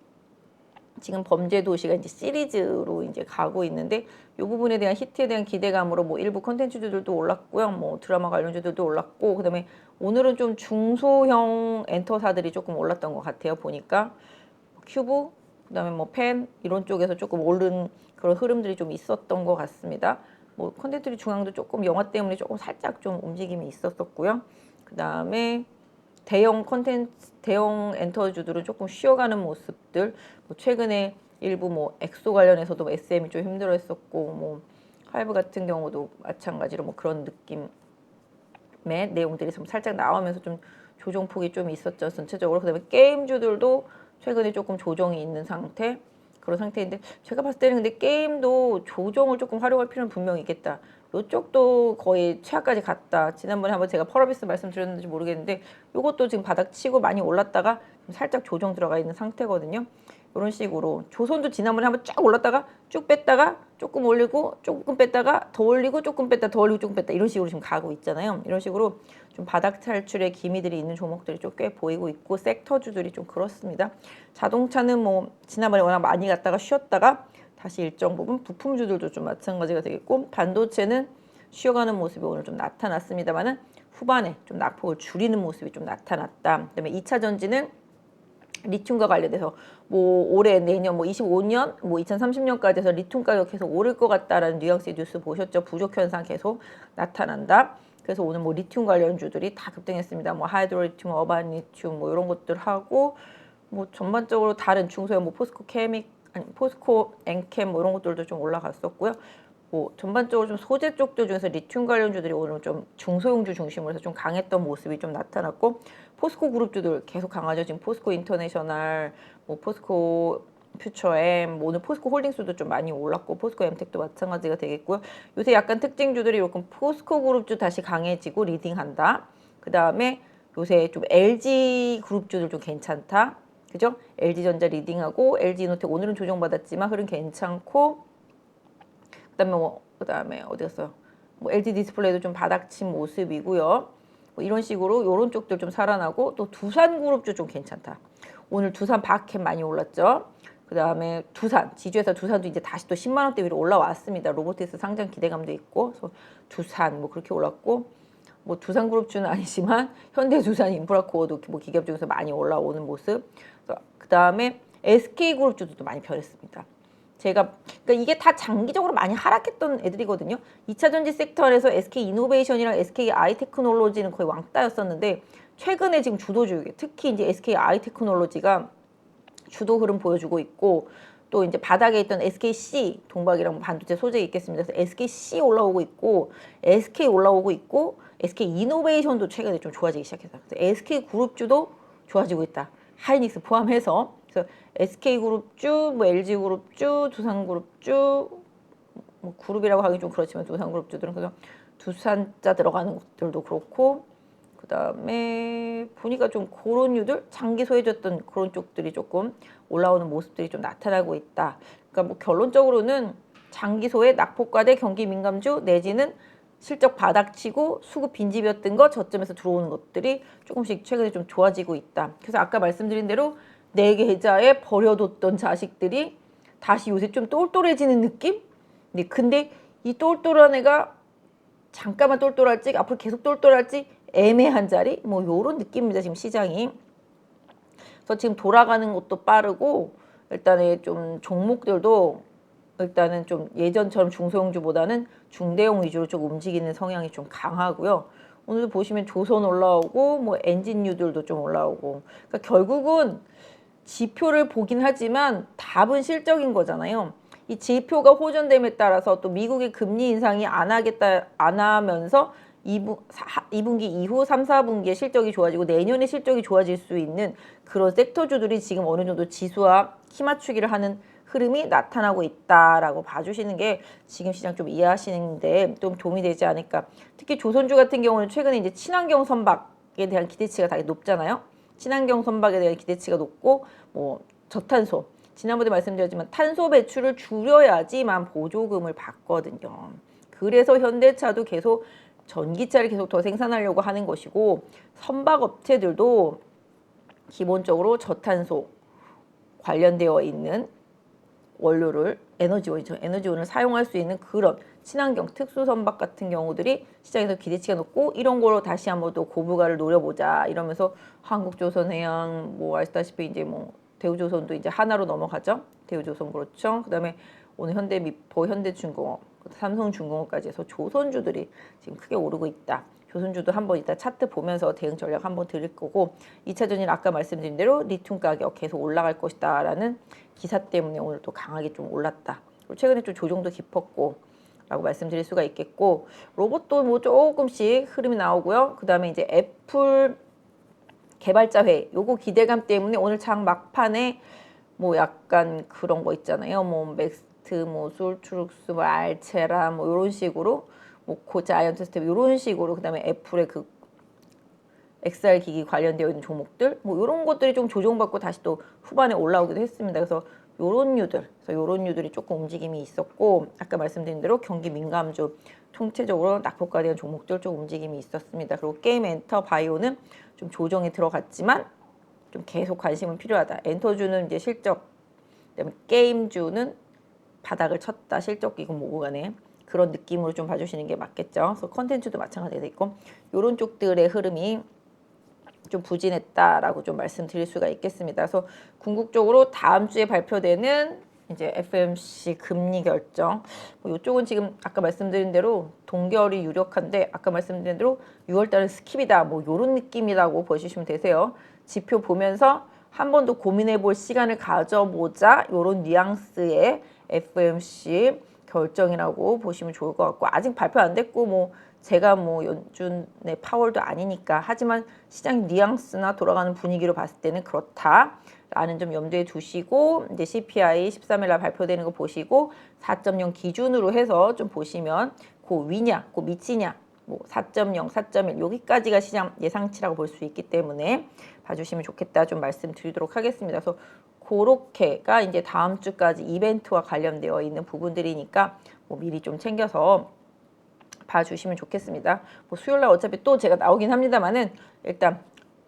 지금 범죄도시가 이제 시리즈로 이제 가고 있는데 이 부분에 대한 히트에 대한 기대감으로 뭐 일부 콘텐츠들도 올랐고요. 뭐 드라마 관련주들도 올랐고 그다음에 오늘은 좀 중소형 엔터사들이 조금 올랐던 것 같아요. 보니까 큐브 그다음에 뭐 펜 이런 쪽에서 조금 오른 그런 흐름들이 좀 있었던 것 같습니다. 뭐 컨텐츠 중앙도 조금 영화 때문에 조금 살짝 좀 움직임이 있었었고요. 그다음에 대형 컨텐츠, 대형 엔터주들은 조금 쉬어가는 모습들. 뭐 최근에 일부 뭐 엑소 관련해서도 SM이 좀 힘들어했었고, 뭐 하이브 같은 경우도 마찬가지로 뭐 그런 느낌의 내용들이 좀 살짝 나오면서 좀 조정폭이 좀 있었죠. 전체적으로 그다음에 게임주들도 최근에 조금 조정이 있는 상태. 그런 상태인데 제가 봤을 때는 근데 게임도 조정을 조금 활용할 필요는 분명히 있겠다. 이쪽도 거의 최하까지 갔다. 지난번에 한번 제가 펄어비스 말씀드렸는지 모르겠는데 이것도 지금 바닥 치고 많이 올랐다가 살짝 조정 들어가 있는 상태거든요. 이런 식으로 조선도 지난번에 한번 쫙 올랐다가 쭉 뺐다가 조금 올리고 조금 뺐다가 더 올리고 조금 뺐다 더 올리고 조금 뺐다 이런 식으로 지금 가고 있잖아요. 이런 식으로 좀 바닥 탈출의 기미들이 있는 종목들이 좀 꽤 보이고 있고 섹터주들이 좀 그렇습니다. 자동차는 뭐 지난번에 워낙 많이 갔다가 쉬었다가 다시 일정 부분 부품주들도 좀 마찬가지가 되겠고 반도체는 쉬어가는 모습이 오늘 좀 나타났습니다만은 후반에 좀 낙폭을 줄이는 모습이 좀 나타났다. 그다음에 2차 전지는 리튬과 관련돼서 뭐 올해 내년 뭐 25년 뭐 2030년까지 해서 리튬 가격 계속 오를 것 같다라는 뉘앙스의 뉴스 보셨죠? 부족 현상 계속 나타난다. 그래서 오늘 뭐 리튬 관련주들이 다 급등했습니다. 뭐 하이드로 리튬, 어반 리튬 뭐 이런 것들 하고 뭐 전반적으로 다른 중소형 뭐 포스코 케믹 아니 포스코 엔캠 뭐 이런 것들도 좀 올라갔었고요. 뭐 전반적으로 좀 소재 쪽들 중에서 리튬 관련주들이 오늘 좀 중소형주 중심으로 해서 좀 강했던 모습이 좀 나타났고 포스코 그룹주들 계속 강하죠. 지금 포스코 인터내셔널, 뭐 포스코 퓨처엠, 뭐 오늘 포스코 홀딩스도 좀 많이 올랐고 포스코 엠텍도 마찬가지가 되겠고요. 요새 약간 특징주들이 이렇게 포스코 그룹주 다시 강해지고 리딩한다. 그 다음에 요새 좀 LG 그룹주들 좀 괜찮다. 그죠? LG전자 리딩하고 LG이노텍 오늘은 조정받았지만 흐름 괜찮고 그다음에 어디 갔어요? 뭐 LG 디스플레이도 좀 바닥친 모습이고요. 뭐 이런 식으로 이런 쪽들 좀 살아나고 또 두산그룹도 좀 괜찮다. 오늘 두산 바캠 많이 올랐죠. 그다음에 두산 지주에서 두산도 이제 다시 또 10만 원대 위로 올라왔습니다. 로보티스 상장 기대감도 있고 그래서 두산 뭐 그렇게 올랐고 뭐 두산그룹주는 아니지만 현대두산 인프라코어도 뭐 기업 중에서 많이 올라오는 모습. 그다음에 SK그룹주도 많이 변했습니다. 제가 그러니까 이게 다 장기적으로 많이 하락했던 애들이거든요. 2차 전지 섹터에서 SK이노베이션이랑 SK아이테크놀로지는 거의 왕따였었는데 최근에 지금 주도주에 특히 이제 SK아이테크놀로지가 주도 흐름 보여주고 있고 또 이제 바닥에 있던 SKC 동박이랑 반도체 소재 있겠습니다. 그래서 SKC 올라오고 있고 SK 올라오고 있고 SK이노베이션도 최근에 좀 좋아지기 시작했어요. 그래서 SK그룹주도 좋아지고 있다. 하이닉스 포함해서. 그래서 SK그룹주, 뭐 LG그룹주, 두산그룹주, 뭐 그룹이라고 하기 좀 그렇지만 두산그룹주들은 그래서 두산자 들어가는 것들도 그렇고, 그 다음에 보니까 좀 그런 류들 장기 소외졌던 그런 쪽들이 조금 올라오는 모습들이 좀 나타나고 있다. 그러니까 뭐 결론적으로는 장기 소외, 낙폭과대, 경기 민감주 내지는 실적 바닥치고 수급 빈집이었던 거 저점에서 들어오는 것들이 조금씩 최근에 좀 좋아지고 있다. 그래서 아까 말씀드린 대로 내 계좌에 버려뒀던 자식들이 다시 요새 좀 똘똘해지는 느낌? 네, 근데 이 똘똘한 애가 잠깐만 똘똘할지 앞으로 계속 똘똘할지 애매한 자리? 뭐 요런 느낌입니다. 지금 시장이. 그래서 지금 돌아가는 것도 빠르고 일단은 좀 종목들도 일단은 좀 예전처럼 중소형주보다는 중대형 위주로 좀 움직이는 성향이 좀 강하고요. 오늘도 보시면 조선 올라오고 뭐 엔진류들도 좀 올라오고, 그러니까 결국은 지표를 보긴 하지만 답은 실적인 거잖아요. 이 지표가 호전됨에 따라서 또 미국의 금리 인상이 안 하면서 2분기 이후 3, 4분기에 실적이 좋아지고 내년에 실적이 좋아질 수 있는 그런 섹터주들이 지금 어느 정도 지수와 키 맞추기를 하는 흐름이 나타나고 있다라고 봐주시는 게 지금 시장 좀 이해하시는데 좀 도움이 되지 않을까. 특히 조선주 같은 경우는 최근에 이제 친환경 선박에 대한 기대치가 되게 높잖아요. 친환경 선박에 대한 기대치가 높고 뭐 저탄소, 지난번에 말씀드렸지만 탄소 배출을 줄여야지만 보조금을 받거든요. 그래서 현대차도 계속 전기차를 계속 더 생산하려고 하는 것이고, 선박 업체들도 기본적으로 저탄소 관련되어 있는 원료를 에너지원을 사용할 수 있는 그런 친환경 특수 선박 같은 경우들이 시장에서 기대치가 높고, 이런 거로 다시 한번 또 고부가를 노려보자 이러면서 한국조선해양 뭐 아시다시피 이제 뭐 대우조선도 이제 하나로 넘어가죠. 대우조선 그렇죠. 그다음에 오늘 현대미포, 현대중공업, 삼성중공업까지 해서 조선주들이 지금 크게 오르고 있다. 조선주도 한번 이따 차트 보면서 대응 전략 한번 드릴 거고, 2차전일 아까 말씀드린 대로 리튬 가격 계속 올라갈 것이다 라는 기사 때문에 오늘 또 강하게 좀 올랐다. 그리고 최근에 좀 조정도 깊었고 라고 말씀드릴 수가 있겠고, 로봇도 뭐 조금씩 흐름이 나오고요. 그 다음에 이제 애플 개발자 회, 요거 기대감 때문에 오늘 장 막판에 뭐 약간 그런 거 있잖아요. 뭐 맥스트, 뭐 솔트룩스, 뭐 알체라, 뭐 이런 식으로, 뭐 고자이언트 스텝 이런 식으로, 그다음에 애플의 그 XR 기기 관련되어 있는 종목들, 뭐 이런 것들이 좀 조정받고 다시 또 후반에 올라오기도 했습니다. 그래서 요런 류들이 조금 움직임이 있었고, 아까 말씀드린 대로 경기 민감주 통체적으로 낙폭과에 대한 종목들 좀 움직임이 있었습니다. 그리고 게임 엔터 바이오는 좀 조정이 들어갔지만 좀 계속 관심은 필요하다. 엔터주는 이제 실적, 그다음에 게임주는 바닥을 쳤다. 실적이고 뭐고 간에 그런 느낌으로 좀 봐주시는 게 맞겠죠. 그래서 컨텐츠도 마찬가지가 돼 있고, 요런 쪽들의 흐름이 좀 부진했다라고 좀 말씀드릴 수가 있겠습니다. 그래서 궁극적으로 다음 주에 발표되는 이제 FOMC 금리 결정, 뭐 이쪽은 지금 아까 말씀드린 대로 동결이 유력한데, 아까 말씀드린 대로 6월달은 스킵이다, 뭐 이런 느낌이라고 보시면 되세요. 지표 보면서 한 번 더 고민해 볼 시간을 가져보자, 이런 뉘앙스의 FOMC 결정이라고 보시면 좋을 것 같고, 아직 발표 안 됐고 뭐 제가 뭐 연준의 파월도 아니니까, 하지만 시장 뉘앙스나 돌아가는 분위기로 봤을 때는 그렇다라는 점 염두에 두시고, 이제 CPI 13일 날 발표되는 거 보시고 4.0 기준으로 해서 좀 보시면 그 위냐, 그 밑이냐, 뭐 4.0, 4.1 여기까지가 시장 예상치라고 볼 수 있기 때문에 봐주시면 좋겠다 좀 말씀드리도록 하겠습니다. 그래서 그렇게가 이제 다음 주까지 이벤트와 관련되어 있는 부분들이니까 뭐 미리 좀 챙겨서 봐주시면 좋겠습니다. 뭐 수요일날 어차피 또 제가 나오긴 합니다만은 일단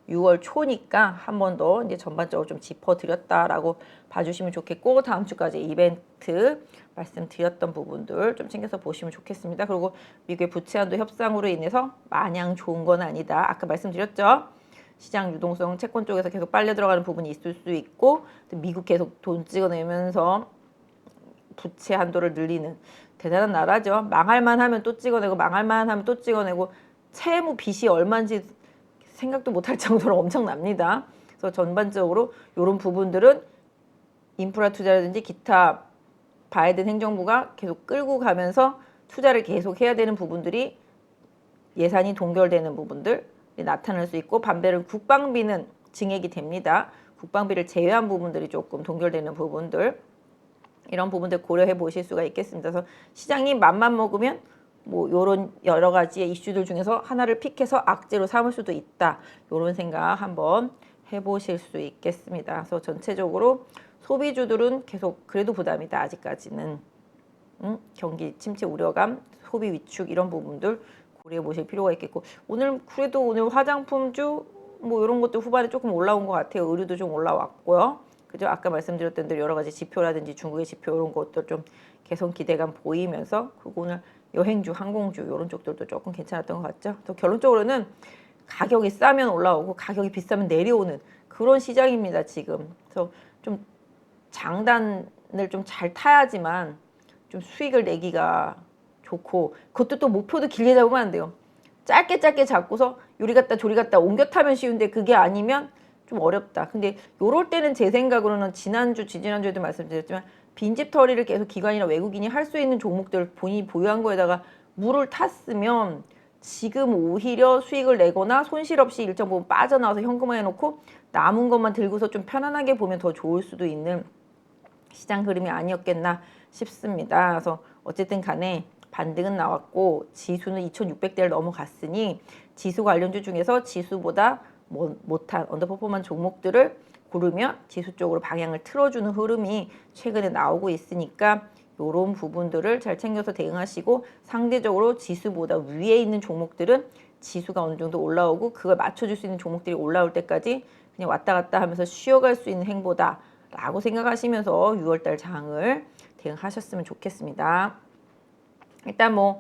6월 초니까 한 번 더 이제 전반적으로 좀 짚어드렸다라고 봐주시면 좋겠고, 다음 주까지 이벤트 말씀드렸던 부분들 좀 챙겨서 보시면 좋겠습니다. 그리고 미국의 부채한도 협상으로 인해서 마냥 좋은 건 아니다. 아까 말씀드렸죠. 시장 유동성 채권 쪽에서 계속 빨려 들어가는 부분이 있을 수 있고, 미국 계속 돈 찍어내면서 부채 한도를 늘리는 대단한 나라죠. 망할만 하면 또 찍어내고, 망할만 하면 또 찍어내고, 채무 빚이 얼마인지 생각도 못할 정도로 엄청납니다. 그래서 전반적으로 이런 부분들은 인프라 투자라든지 기타 바이든 행정부가 계속 끌고 가면서 투자를 계속 해야 되는 부분들이 예산이 동결되는 부분들 나타날 수 있고, 반대로 국방비는 증액이 됩니다. 국방비를 제외한 부분들이 조금 동결되는 부분들, 이런 부분들 고려해 보실 수가 있겠습니다. 그래서 시장이 맘만 먹으면 뭐 요런 여러 가지의 이슈들 중에서 하나를 픽해서 악재로 삼을 수도 있다. 요런 생각 한번 해보실 수 있겠습니다. 그래서 전체적으로 소비주들은 계속 그래도 부담이다. 아직까지는 경기 침체 우려감, 소비 위축 이런 부분들 고려해 보실 필요가 있겠고, 오늘 그래도 오늘 화장품주 뭐 이런 것도 후반에 조금 올라온 것 같아요. 의류도 좀 올라왔고요. 그죠? 아까 말씀드렸던 대로 여러 가지 지표라든지 중국의 지표 이런 것들 좀 개선 기대감 보이면서, 그리고 오늘 여행주, 항공주 이런 쪽들도 조금 괜찮았던 것 같죠. 또 결론적으로는 가격이 싸면 올라오고 가격이 비싸면 내려오는 그런 시장입니다, 지금. 그래서 좀 장단을 좀 잘 타야지만 좀 수익을 내기가 좋고, 그것도 또 목표도 길게 잡으면 안 돼요. 짧게 잡고서 요리 갔다 조리 갔다 옮겨 타면 쉬운데 그게 아니면 좀 어렵다. 근데 요럴 때는 제 생각으로는 지난주에도 말씀드렸지만 빈집털이를 계속 기관이나 외국인이 할 수 있는 종목들 본인이 보유한 거에다가 물을 탔으면 지금 오히려 수익을 내거나 손실 없이 일정 부분 빠져나와서 현금화 해놓고 남은 것만 들고서 좀 편안하게 보면 더 좋을 수도 있는 시장 흐름이 아니었겠나 싶습니다. 그래서 어쨌든 간에 반등은 나왔고 지수는 2600대를 넘어갔으니 지수 관련주 중에서 지수보다 못한 언더퍼포먼 종목들을 고르면 지수 쪽으로 방향을 틀어주는 흐름이 최근에 나오고 있으니까 이런 부분들을 잘 챙겨서 대응하시고, 상대적으로 지수보다 위에 있는 종목들은 지수가 어느 정도 올라오고 그걸 맞춰줄 수 있는 종목들이 올라올 때까지 그냥 왔다 갔다 하면서 쉬어갈 수 있는 행보다 라고 생각하시면서 6월달 장을 대응하셨으면 좋겠습니다. 일단 뭐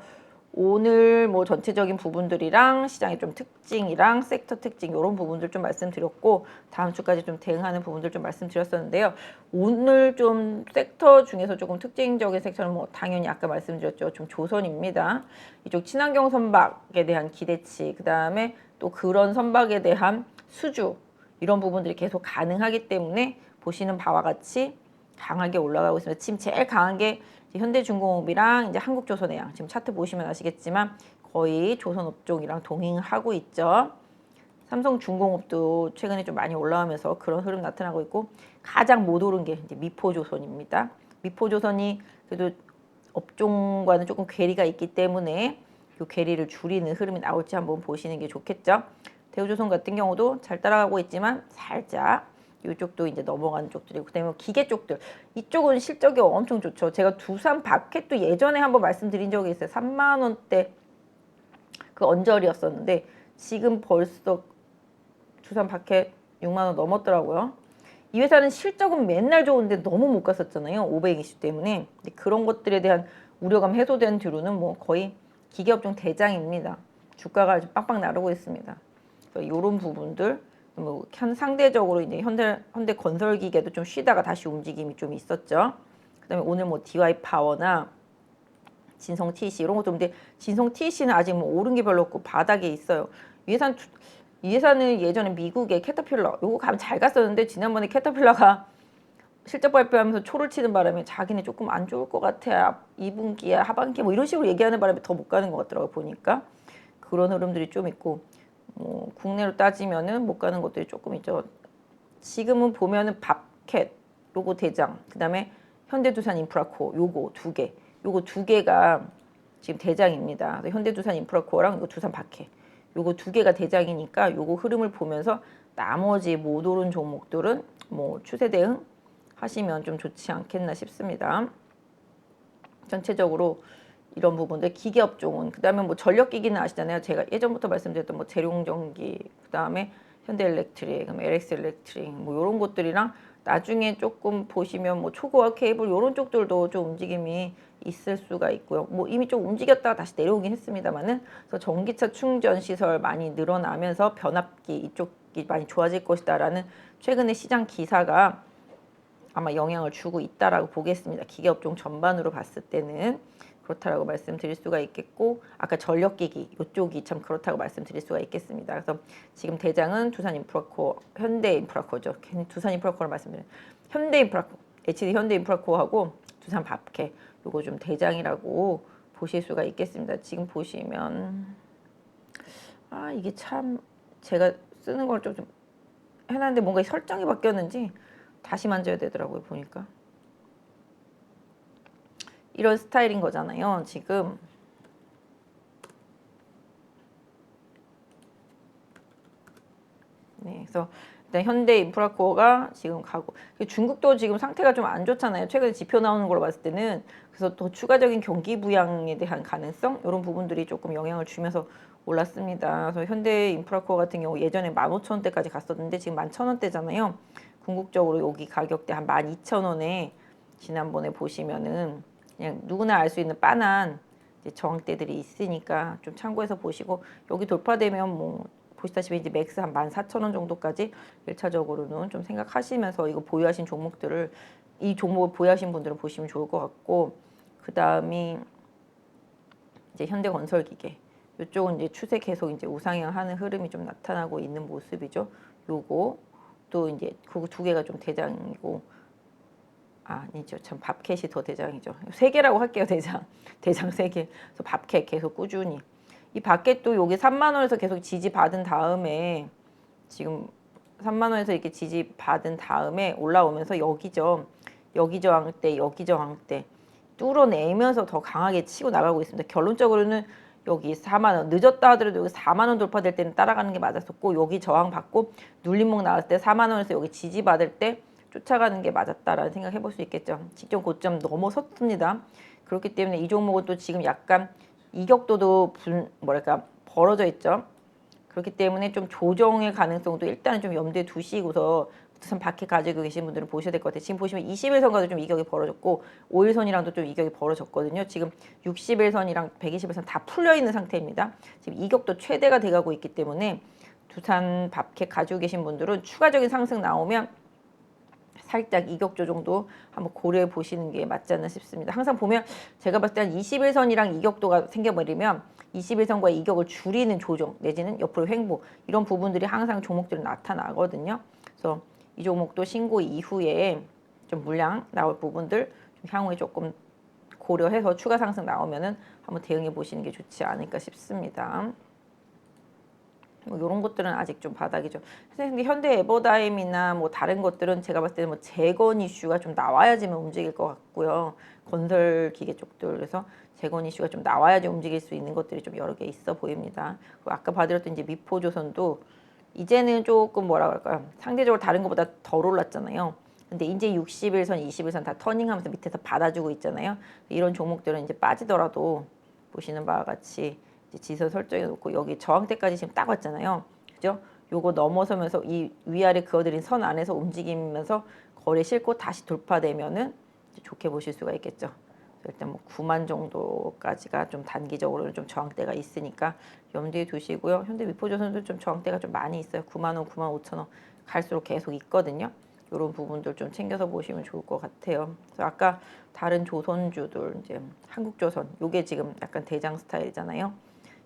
오늘 뭐 전체적인 부분들이랑 시장의 좀 특징이랑 섹터 특징 이런 부분들 좀 말씀드렸고, 다음 주까지 좀 대응하는 부분들 좀 말씀드렸었는데요. 오늘 좀 섹터 중에서 조금 특징적인 섹터는 뭐 당연히 아까 말씀드렸죠. 좀 조선입니다. 이쪽 친환경 선박에 대한 기대치, 그 다음에 또 그런 선박에 대한 수주 이런 부분들이 계속 가능하기 때문에 보시는 바와 같이 강하게 올라가고 있습니다. 지금 제일 강한 게 현대중공업이랑 이제 한국조선해양, 지금 차트 보시면 아시겠지만 거의 조선업종이랑 동행하고 있죠. 삼성중공업도 최근에 좀 많이 올라오면서 그런 흐름 나타나고 있고, 가장 못 오른 게 이제 미포조선입니다. 미포조선이 그래도 업종과는 조금 괴리가 있기 때문에 이 괴리를 줄이는 흐름이 나올지 한번 보시는 게 좋겠죠. 대우조선 같은 경우도 잘 따라가고 있지만 살짝 이쪽도 이제 넘어가는 쪽들이고, 그다음에 기계 쪽들 이쪽은 실적이 엄청 좋죠. 제가 두산 바켓도 예전에 한번 말씀드린 적이 있어요. 3만 원대 그 언저리였었는데 지금 벌써 두산 바켓 6만 원 넘었더라고요. 이 회사는 실적은 맨날 좋은데 너무 못 갔었잖아요. 500 이슈 때문에. 근데 그런 것들에 대한 우려감 해소된 뒤로는 뭐 거의 기계업종 대장입니다. 주가가 아주 빵빵 나르고 있습니다. 그래서 이런 부분들, 뭐 상대적으로 이제 현대 건설 기계도 좀 쉬다가 다시 움직임이 좀 있었죠. 그다음에 오늘 뭐 DY 파워나 진성 TC 이런 것도, 근데 진성 TC는 아직 뭐 오른 게 별로 없고 바닥에 있어요. 이 회사는 예전에 미국의 캐터필러 요거 가면 잘 갔었는데, 지난번에 캐터필러가 실적 발표하면서 초를 치는 바람에 자기네 조금 안 좋을 것 같아, 2분기에 하반기에 뭐 이런 식으로 얘기하는 바람에 더 못 가는 것 같더라고요. 보니까 그런 흐름들이 좀 있고, 뭐 국내로 따지면은 못 가는 것들이 조금 있죠. 지금은 보면은 밥캣 요거 대장, 그다음에 현대두산 인프라코어 요거 두 개가 지금 대장입니다. 현대두산 인프라코어랑 이거 두산 바켓 요거 두 개가 대장이니까 요거 흐름을 보면서 나머지 못 오른 종목들은 뭐 추세 대응 하시면 좀 좋지 않겠나 싶습니다. 전체적으로 이런 부분들, 기계업종은, 그 다음에 뭐 전력기기는 아시잖아요. 제가 예전부터 말씀드렸던 뭐 재룡전기, 그 다음에 현대엘렉트릭, LX엘렉트릭 뭐 이런 것들이랑 나중에 조금 보시면 뭐 초고화 케이블 이런 쪽들도 좀 움직임이 있을 수가 있고요. 뭐 이미 좀 움직였다가 다시 내려오긴 했습니다만은, 그래서 전기차 충전 시설 많이 늘어나면서 변압기 이쪽이 많이 좋아질 것이다라는 최근의 시장 기사가 아마 영향을 주고 있다라고 보겠습니다. 기계업종 전반으로 봤을 때는 그렇다라고 말씀드릴 수가 있겠고, 아까 전력기기 이쪽이 참 그렇다고 말씀드릴 수가 있겠습니다. 그래서 지금 대장은 두산인프라코어, 현대인프라코어죠. 괜히 두산인프라코어를 말씀드려요. 현대인프라코어, HD 현대인프라코어하고 두산 밥캐 요거 좀 대장이라고 보실 수가 있겠습니다. 지금 보시면 아, 이게 참 제가 쓰는 걸 좀 해놨는데 뭔가 설정이 바뀌었는지 다시 만져야 되더라고요, 보니까. 이런 스타일인 거잖아요, 지금. 네, 그래서 일단 현대 인프라코어가 지금 가고, 중국도 지금 상태가 좀 안 좋잖아요. 최근에 지표 나오는 걸로 봤을 때는. 그래서 더 추가적인 경기 부양에 대한 가능성, 이런 부분들이 조금 영향을 주면서 올랐습니다. 그래서 현대 인프라코어 같은 경우 예전에 15,000원대까지 갔었는데 지금 11,000원대잖아요. 궁극적으로 여기 가격대 한 12,000원에 지난번에 보시면은 그냥 누구나 알 수 있는 빤한 저항대들이 있으니까 좀 참고해서 보시고, 여기 돌파되면 뭐 보시다시피 이제 맥스 한 14,000원 정도까지 1차적으로는 좀 생각하시면서 이거 보유하신 종목들을, 이 종목을 보유하신 분들은 보시면 좋을 것 같고, 그 다음이 이제 현대건설기계, 이쪽은 이제 추세 계속 이제 우상향하는 흐름이 좀 나타나고 있는 모습이죠. 요거 또 이제 그 두 개가 좀 대장이고, 아니죠. 참 밥캣이 더 대장이죠. 세 개라고 할게요. 대장 세 개. 그래서 밥캣 계속 꾸준히. 이 밥캣도 여기 3만 원에서 계속 지지 받은 다음에, 지금 3만 원에서 이렇게 지지 받은 다음에 올라오면서 여기죠. 여기 저항대, 여기 저항대 뚫어내면서 더 강하게 치고 나가고 있습니다. 결론적으로는 여기 4만 원, 늦었다 하더라도 여기 4만 원 돌파될 때는 따라가는 게 맞았었고, 여기 저항 받고 눌림목 나왔을 때 4만 원에서 여기 지지 받을 때 쫓아가는 게 맞았다라는 생각 해볼 수 있겠죠. 직전 고점 넘어섰습니다. 그렇기 때문에 이 종목은 또 지금 약간 이격도도 뭐랄까 벌어져 있죠. 그렇기 때문에 좀 조정의 가능성도 일단은 좀 염두에 두시고서 우선 밖에 가지고 계신 분들은 보셔야 될 것 같아요. 지금 보시면 21선과도 좀 이격이 벌어졌고 5일선이랑도 좀 이격이 벌어졌거든요. 지금 60일선이랑 120일선 다 풀려 있는 상태입니다. 지금 이격도 최대가 돼가고 있기 때문에 두산 밥캣 가지고 계신 분들은 추가적인 상승 나오면 살짝 이격 조정도 한번 고려해 보시는 게 맞지 않나 싶습니다. 항상 보면 제가 봤을 때 한 21선이랑 이격도가 생겨버리면 21선과 이격을 줄이는 조정 내지는 옆으로 횡보, 이런 부분들이 항상 종목들은 나타나거든요. 그래서 이 종목도 신고 이후에 좀 물량 나올 부분들 좀 향후에 조금 고려해서 추가 상승 나오면은 한번 대응해 보시는 게 좋지 않을까 싶습니다. 뭐 이런 것들은 아직 좀 바닥이죠. 근데 현대 에버다임이나 뭐 다른 것들은 제가 봤을 때는 뭐 재건 이슈가 좀 나와야지만 움직일 것 같고요. 건설 기계 쪽들, 그래서 재건 이슈가 좀 나와야지 움직일 수 있는 것들이 좀 여러 개 있어 보입니다. 그리고 아까 봐드렸던 이제 미포조선도 이제는 조금 뭐라 그럴까요? 상대적으로 다른 것보다 덜 올랐잖아요. 근데 이제 60일선, 20일선 다 터닝하면서 밑에서 받아주고 있잖아요. 이런 종목들은 이제 빠지더라도 보시는 바와 같이 지선 설정해 놓고 여기 저항대까지 지금 딱 왔잖아요. 그죠? 요거 넘어서면서 이 위아래 그어드린 선 안에서 움직이면서 거래 싣고 다시 돌파되면은 좋게 보실 수가 있겠죠. 일단 뭐 9만 정도까지가 좀 단기적으로는 좀 저항대가 있으니까 염두에 두시고요. 현대미포조선도 좀 저항대가 좀 많이 있어요. 9만 원, 9만 5천 원 갈수록 계속 있거든요. 이런 부분들 좀 챙겨서 보시면 좋을 것 같아요. 그래서 아까 다른 조선주들 이제 한국조선, 요게 지금 약간 대장 스타일이잖아요.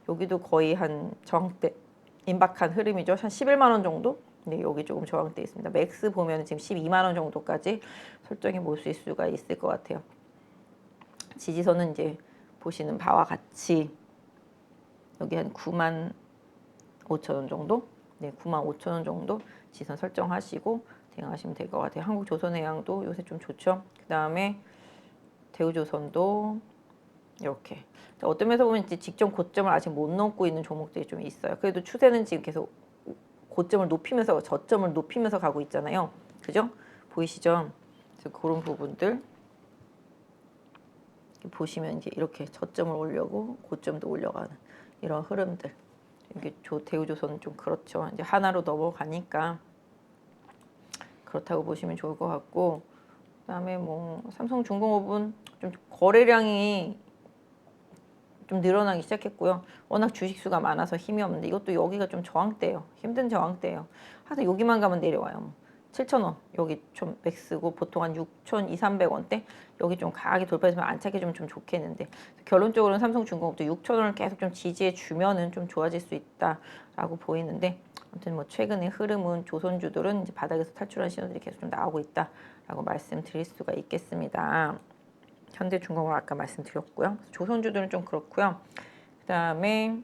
여기도 거의 한 저항대 임박한 흐름이죠. 한 11만 원 정도? 네, 여기 조금 저항대 있습니다. 맥스 보면 지금 12만 원 정도까지 설정해 볼 수가 있을 것 같아요. 지지선은 이제 보시는 바와 같이 여기 한 9만 5천 원 정도? 네, 9만 5천 원 정도 지선 설정하시고 대응하시면 될 것 같아요. 한국조선해양도 요새 좀 좋죠. 그 다음에 대우조선도 이렇게 어떤 면에서 보면 이제 직전 고점을 아직 못 넘고 있는 종목들이 좀 있어요. 그래도 추세는 지금 계속 고점을 높이면서 저점을 높이면서 가고 있잖아요. 그죠? 보이시죠? 그래서 그런 부분들 보시면 이제 이렇게 저점을 올려고 고점도 올려가는 이런 흐름들. 이게 대우조선은 좀 그렇죠. 이제 하나로 넘어가니까 그렇다고 보시면 좋을 것 같고, 그다음에 뭐 삼성중공업은 좀 거래량이 좀 늘어나기 시작했고요. 워낙 주식수가 많아서 힘이 없는데 이것도 여기가 좀 저항대예요. 힘든 저항대예요. 항상 여기만 가면 내려와요. 7,000원 여기 좀 맥스고 보통 한 6,200~300원대 여기 좀 강하게 돌파해서 안착해주면 좀 좋겠는데, 결론적으로는 삼성중공업도 6,000원을 계속 좀 지지해 주면은 좀 좋아질 수 있다라고 보이는데, 아무튼 뭐 최근의 흐름은 조선주들은 이제 바닥에서 탈출한 신호들이 계속 좀 나오고 있다라고 말씀드릴 수가 있겠습니다. 현대중공업 아까 말씀드렸고요. 조선주들은 좀 그렇고요. 그다음에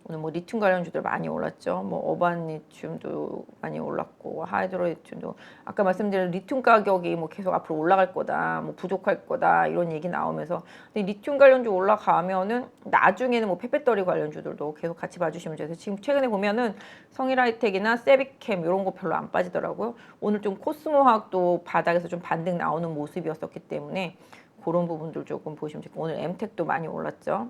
오늘 뭐 리튬 관련주들 많이 올랐죠. 뭐 어반 리튬도 많이 올랐고 하이드로 리튬도 아까 말씀드린 리튬 가격이 뭐 계속 앞으로 올라갈 거다, 뭐 부족할 거다 이런 얘기 나오면서 근데 리튬 관련주 올라가면은 나중에는 뭐 펫배터리 관련주들도 계속 같이 봐주시면 돼요. 지금 최근에 보면은 성일하이텍이나 세비캠 이런 거 별로 안 빠지더라고요. 오늘 좀 코스모화학도 바닥에서 좀 반등 나오는 모습이었었기 때문에 그런 부분들 조금 보시면 좋고 오늘 엠텍도 많이 올랐죠.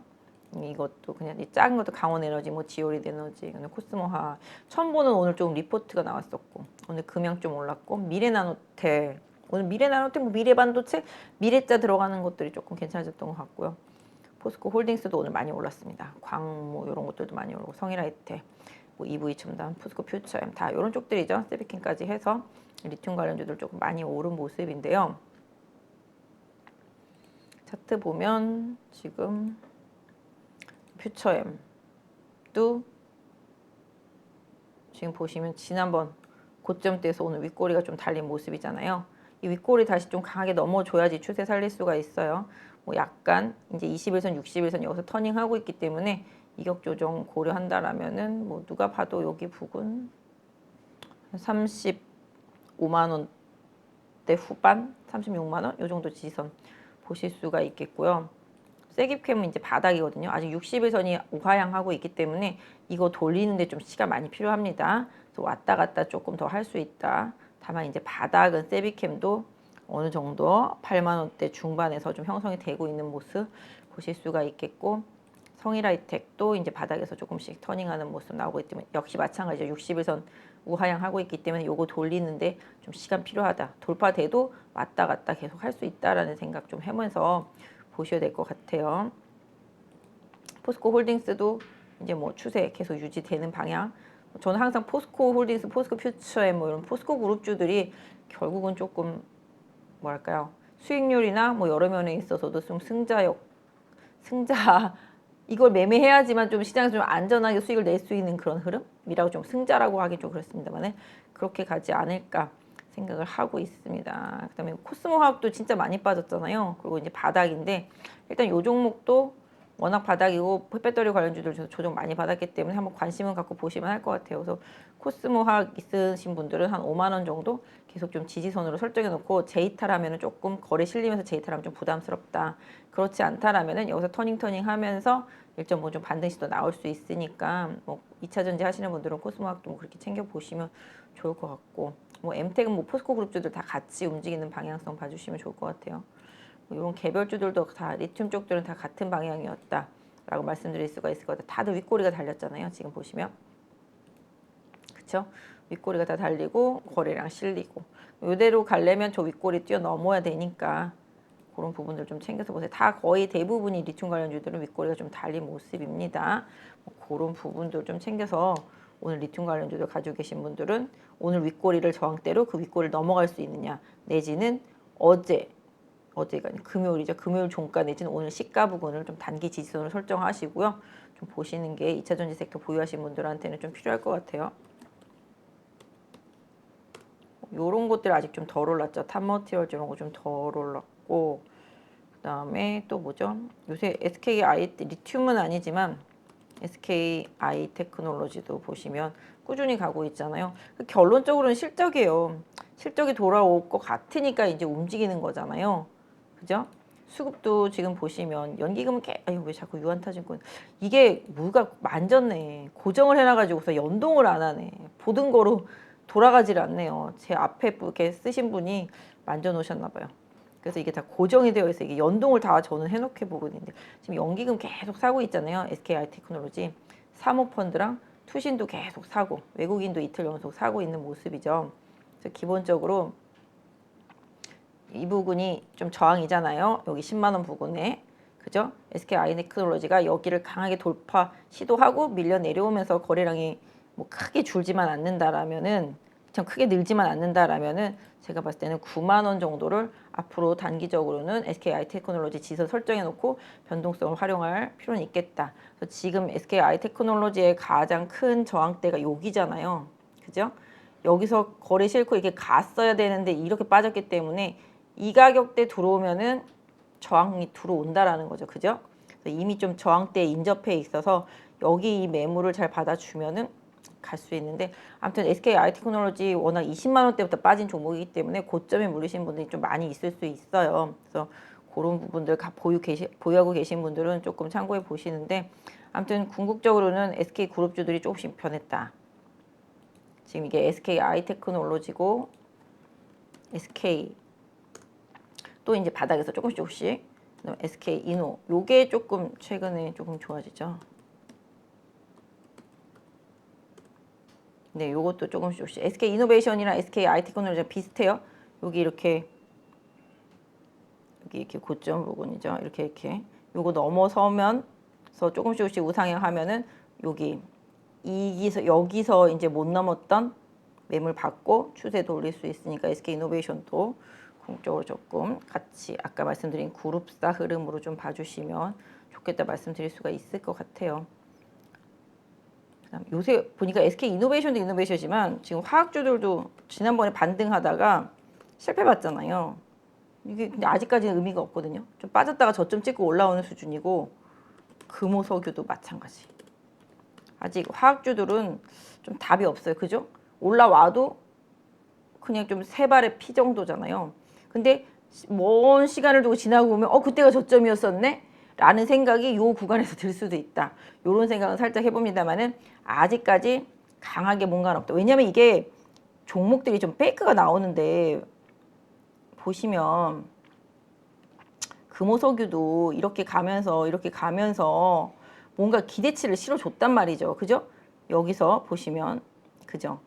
이것도 그냥 이 작은 것도 강원에너지, 뭐 지오리드 에너지, 코스모화, 첨보는 오늘 좀 리포트가 나왔었고 오늘 금양 좀 올랐고 미래나노텍 오늘 미래나노텍, 뭐 미래반도체, 미래자 들어가는 것들이 조금 괜찮아졌던 것 같고요. 포스코 홀딩스도 오늘 많이 올랐습니다. 광뭐 이런 것들도 많이 오르고 성일하이텍, 뭐 EV 첨단, 포스코 퓨처엠 다 이런 쪽들이죠. 세비킨까지 해서 리튬 관련주들 조금 많이 오른 모습인데요. 차트 보면 지금 퓨처엠도 지금 보시면 지난번 고점대에서 오늘 윗꼬리가 좀 달린 모습이잖아요. 이 윗꼬리 다시 좀 강하게 넘어줘야지 추세 살릴 수가 있어요. 뭐 약간 이제 21선, 61선 여기서 터닝하고 있기 때문에 이격 조정 고려한다라면은 뭐 누가 봐도 여기 부근 35만 원대 후반, 36만 원 이 정도 지지선 보실 수가 있겠고요. 세깁캠은 이제 바닥이거든요. 아직 60일선이 우하향하고 있기 때문에 이거 돌리는데 좀 시간 많이 필요합니다. 그래서 왔다 갔다 조금 더 할 수 있다. 다만 이제 바닥은 세비캠도 어느 정도 8만 원대 중반에서 좀 형성이 되고 있는 모습 보실 수가 있겠고 성일하이텍도 이제 바닥에서 조금씩 터닝하는 모습 나오고 있기 때문에 역시 마찬가지죠. 60일선 우하향하고 있기 때문에 요거 돌리는데 좀 시간 필요하다. 돌파돼도 왔다 갔다 계속 할 수 있다라는 생각 좀 하면서 보셔야 될 것 같아요. 포스코 홀딩스도 이제 뭐 추세 계속 유지되는 방향. 저는 항상 포스코 홀딩스, 포스코 퓨처엠 뭐 이런 포스코 그룹주들이 결국은 조금 뭐랄까요 수익률이나 뭐 여러 면에 있어서도 좀 승자 이걸 매매해야지만 좀 시장에서 좀 안전하게 수익을 낼 수 있는 그런 흐름이라고 좀 승자라고 하기 좀 그렇습니다만 그렇게 가지 않을까 생각을 하고 있습니다. 그다음에 코스모 화학도 진짜 많이 빠졌잖아요. 그리고 이제 바닥인데 일단 요 종목도 워낙 바닥이고 배터리 관련주들 조정 많이 받았기 때문에 한번 관심을 갖고 보시면 할 것 같아요. 그래서 코스모 화학 있으신 분들은 한 5만 원 정도 계속 좀 지지선으로 설정해 놓고 제이타라면은 조금 거래 실리면서 제이타라면 좀 부담스럽다. 그렇지 않다라면은 여기서 터닝 하면서 1.5 좀 반등 시도 나올 수 있으니까 뭐 2차 전지 하시는 분들은 코스모 화학도 뭐 그렇게 챙겨 보시면 좋을 것 같고 뭐 엠텍은 뭐 포스코 그룹주들 다 같이 움직이는 방향성 봐주시면 좋을 것 같아요. 뭐 이런 개별주들도 다 리튬 쪽들은 다 같은 방향이었다라고 말씀드릴 수가 있을 것 같아요. 다들 윗꼬리가 달렸잖아요. 지금 보시면 그쵸? 윗꼬리가 다 달리고 거래량 실리고 이대로 가려면 저 윗꼬리 뛰어넘어야 되니까 그런 부분들 좀 챙겨서 보세요. 다 거의 대부분이 리튬 관련주들은 윗꼬리가 좀 달린 모습입니다. 뭐 그런 부분들 좀 챙겨서 오늘 리튬 관련주들 가지고 계신 분들은 오늘 윗꼬리를 저항대로 그 윗꼬리를 넘어갈 수 있느냐 내지는 어제가 금요일이죠. 금요일 종가 내지는 오늘 시가 부분을 좀 단기 지지선으로 설정하시고요. 좀 보시는 게 2차 전지 섹터 보유하신 분들한테는 좀 필요할 것 같아요. 요런 것들 아직 좀 덜 올랐죠. 탑머티얼 이런 거 좀 덜 올랐고 그다음에 또 뭐죠? 요새 SKI 리튬은 아니지만 SKI 테크놀로지도 보시면 꾸준히 가고 있잖아요. 결론적으로는 실적이에요. 실적이 돌아올 것 같으니까 이제 움직이는 거잖아요. 그죠? 수급도 지금 보시면 연기금은 아유 왜 자꾸 유한타증권 이게 뭐가 만졌네. 고정을 해놔가지고서 연동을 안 하네. 보던 거로 돌아가질 않네요. 제 앞에 이렇게 쓰신 분이 만져 놓으셨나 봐요. 그래서 이게 다 고정이 되어 있어요. 이게 연동을 다 저는 해놓게 보거든요. 지금 연기금 계속 사고 있잖아요. SKI 테크놀로지 사모펀드랑 투신도 계속 사고 외국인도 이틀 연속 사고 있는 모습이죠. 그래서 기본적으로 이 부분이 좀 저항이잖아요. 여기 10만 원 부근에 그죠? SKI 테크놀로지가 여기를 강하게 돌파 시도하고 밀려 내려오면서 거래량이 뭐 크게 줄지만 않는다라면은 참 크게 늘지만 않는다라면은 제가 봤을 때는 9만 원 정도를 앞으로 단기적으로는 SKI 테크놀로지 지수 설정해 놓고 변동성을 활용할 필요는 있겠다. 그래서 지금 SKI 테크놀로지의 가장 큰 저항대가 여기잖아요. 그죠? 여기서 거래 싫고 이렇게 갔어야 되는데 이렇게 빠졌기 때문에 이 가격대 들어오면은 저항이 들어온다라는 거죠. 그죠? 이미 좀 저항대에 인접해 있어서 여기 이 매물을 잘 받아주면은 갈 수 있는데, 아무튼 SK IT테크놀로지 워낙 20만 원대부터 빠진 종목이기 때문에 고점에 물리신 분들이 좀 많이 있을 수 있어요. 그래서 그런 부분들 보유하고 계신 분들은 조금 참고해 보시는데, 아무튼 궁극적으로는 SK 그룹주들이 조금씩 변했다. 지금 이게 SK IT테크놀로지고 SK 또 이제 바닥에서 조금씩 SK 이노, 요게 조금 최근에 조금 좋아지죠. 네, 요것도 조금씩 SK 이노베이션이랑 SK IT테크놀로지랑 비슷해요. 여기 이렇게 고점 부분이죠. 이렇게 요거 넘어서면서 조금씩 우상향 하면은 여기서 이제 못 넘었던 매물 받고 추세 돌릴 수 있으니까 SK 이노베이션도 궁극적으로 조금 같이 아까 말씀드린 그룹사 흐름으로 좀 봐주시면 좋겠다 말씀드릴 수가 있을 것 같아요. 요새 보니까 SK 이노베이션도 이노베이션이지만 지금 화학주들도 지난번에 반등하다가 실패봤잖아요. 이게 근데 아직까지는 의미가 없거든요. 좀 빠졌다가 저점 찍고 올라오는 수준이고, 금호석유도 마찬가지. 아직 화학주들은 좀 답이 없어요. 그죠? 올라와도 그냥 좀 세 발의 피 정도잖아요. 근데 먼 시간을 두고 지나고 보면 그때가 저점이었었네? 라는 생각이 요 구간에서 들 수도 있다. 요런 생각은 살짝 해봅니다만은 아직까지 강하게 뭔가는 없다. 왜냐면 이게 종목들이 좀 페이크가 나오는데, 보시면 금호석유도 이렇게 가면서 뭔가 기대치를 실어줬단 말이죠. 그죠? 여기서 보시면 그죠?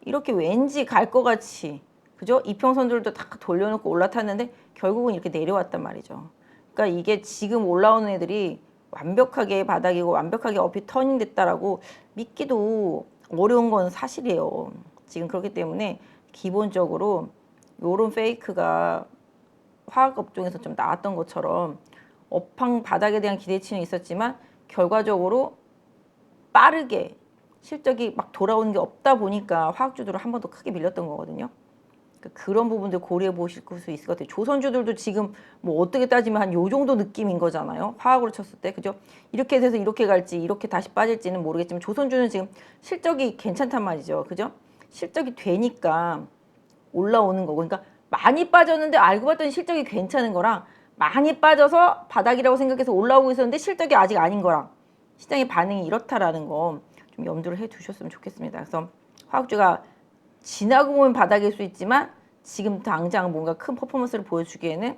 이렇게 왠지 갈 것 같이, 그죠? 이평선들도 다 돌려놓고 올라탔는데 결국은 이렇게 내려왔단 말이죠. 그러니까 이게 지금 올라오는 애들이 완벽하게 바닥이고 완벽하게 업이 터닝 됐다라고 믿기도 어려운 건 사실이에요. 지금 그렇기 때문에 기본적으로 요런 페이크가 화학업종에서 좀 나왔던 것처럼 업황 바닥에 대한 기대치는 있었지만 결과적으로 빠르게 실적이 막 돌아오는 게 없다 보니까 화학주들을 한 번 더 크게 밀렸던 거거든요. 그러니까 그런 부분들 고려해 보실 수 있을 것 같아요. 조선주들도 지금 뭐 어떻게 따지면 한 요 정도 느낌인 거잖아요. 화학으로 쳤을 때. 그죠? 이렇게 돼서 이렇게 갈지 이렇게 다시 빠질지는 모르겠지만 조선주는 지금 실적이 괜찮단 말이죠. 그죠? 실적이 되니까 올라오는 거고. 그러니까 많이 빠졌는데 알고 봤더니 실적이 괜찮은 거랑, 많이 빠져서 바닥이라고 생각해서 올라오고 있었는데 실적이 아직 아닌 거랑 시장의 반응이 이렇다라는 거 좀 염두를 해 두셨으면 좋겠습니다. 그래서 화학주가 지나고 보면 바닥일 수 있지만 지금 당장 뭔가 큰 퍼포먼스를 보여주기에는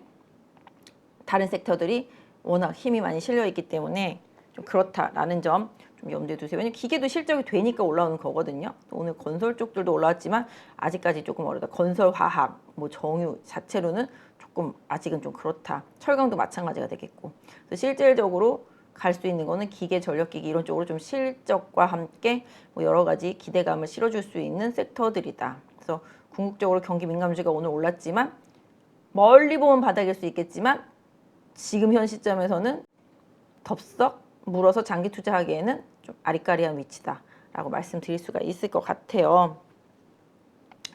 다른 섹터들이 워낙 힘이 많이 실려 있기 때문에 좀 그렇다라는 점 좀 염두에 두세요. 왜냐면 기계도 실적이 되니까 올라오는 거거든요. 오늘 건설 쪽들도 올라왔지만 아직까지 조금 어렵다. 건설, 화학, 뭐 정유 자체로는 조금 아직은 좀 그렇다. 철강도 마찬가지가 되겠고. 그래서 실질적으로 갈 수 있는 거는 기계, 전력기기 이런 쪽으로 좀 실적과 함께 뭐 여러 가지 기대감을 실어줄 수 있는 섹터들이다. 그래서 궁극적으로 경기 민감주가 오늘 올랐지만 멀리 보면 바닥일 수 있겠지만 지금 현 시점에서는 덥석 물어서 장기 투자하기에는 좀 아리까리한 위치다라고 말씀드릴 수가 있을 것 같아요.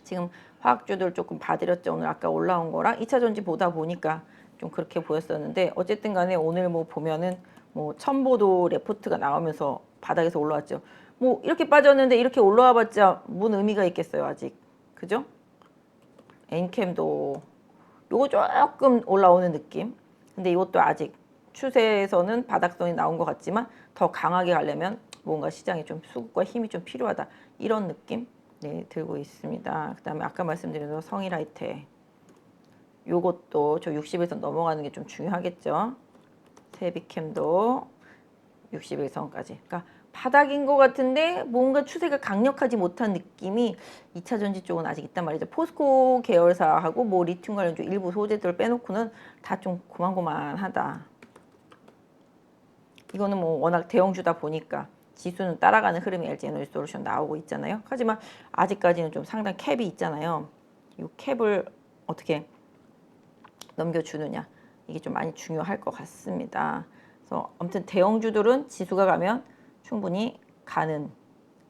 지금 화학주들 조금 봐드렸죠. 오늘 아까 올라온 거랑 2차 전지 보다 보니까 좀 그렇게 보였었는데, 어쨌든 간에 오늘 뭐 보면은 뭐 첨보도 레포트가 나오면서 바닥에서 올라왔죠. 뭐 이렇게 빠졌는데 이렇게 올라와 봤자 뭔 의미가 있겠어요, 아직. 그죠? 엔캠도 요거 조금 올라오는 느낌. 근데 이것도 아직 추세에서는 바닥선이 나온 것 같지만 더 강하게 가려면 뭔가 시장에 좀 수급과 힘이 좀 필요하다. 이런 느낌 들고 있습니다. 그 다음에 아까 말씀드린 성일하이테, 요것도 저 60일선 넘어가는 게 좀 중요하겠죠. 세비캠도 60일선까지. 그러니까 바닥인 것 같은데 뭔가 추세가 강력하지 못한 느낌이 2차 전지 쪽은 아직 있단 말이죠. 포스코 계열사하고 뭐 리튬 관련주 일부 소재들을 빼놓고는 다 좀 고만고만하다. 이거는 뭐 워낙 대형주다 보니까 지수는 따라가는 흐름이 LG 에너지솔루션 나오고 있잖아요. 하지만 아직까지는 좀 상당 캡이 있잖아요. 이 캡을 어떻게 넘겨주느냐, 이게 좀 많이 중요할 것 같습니다. 그래서 아무튼 대형주들은 지수가 가면 충분히 가는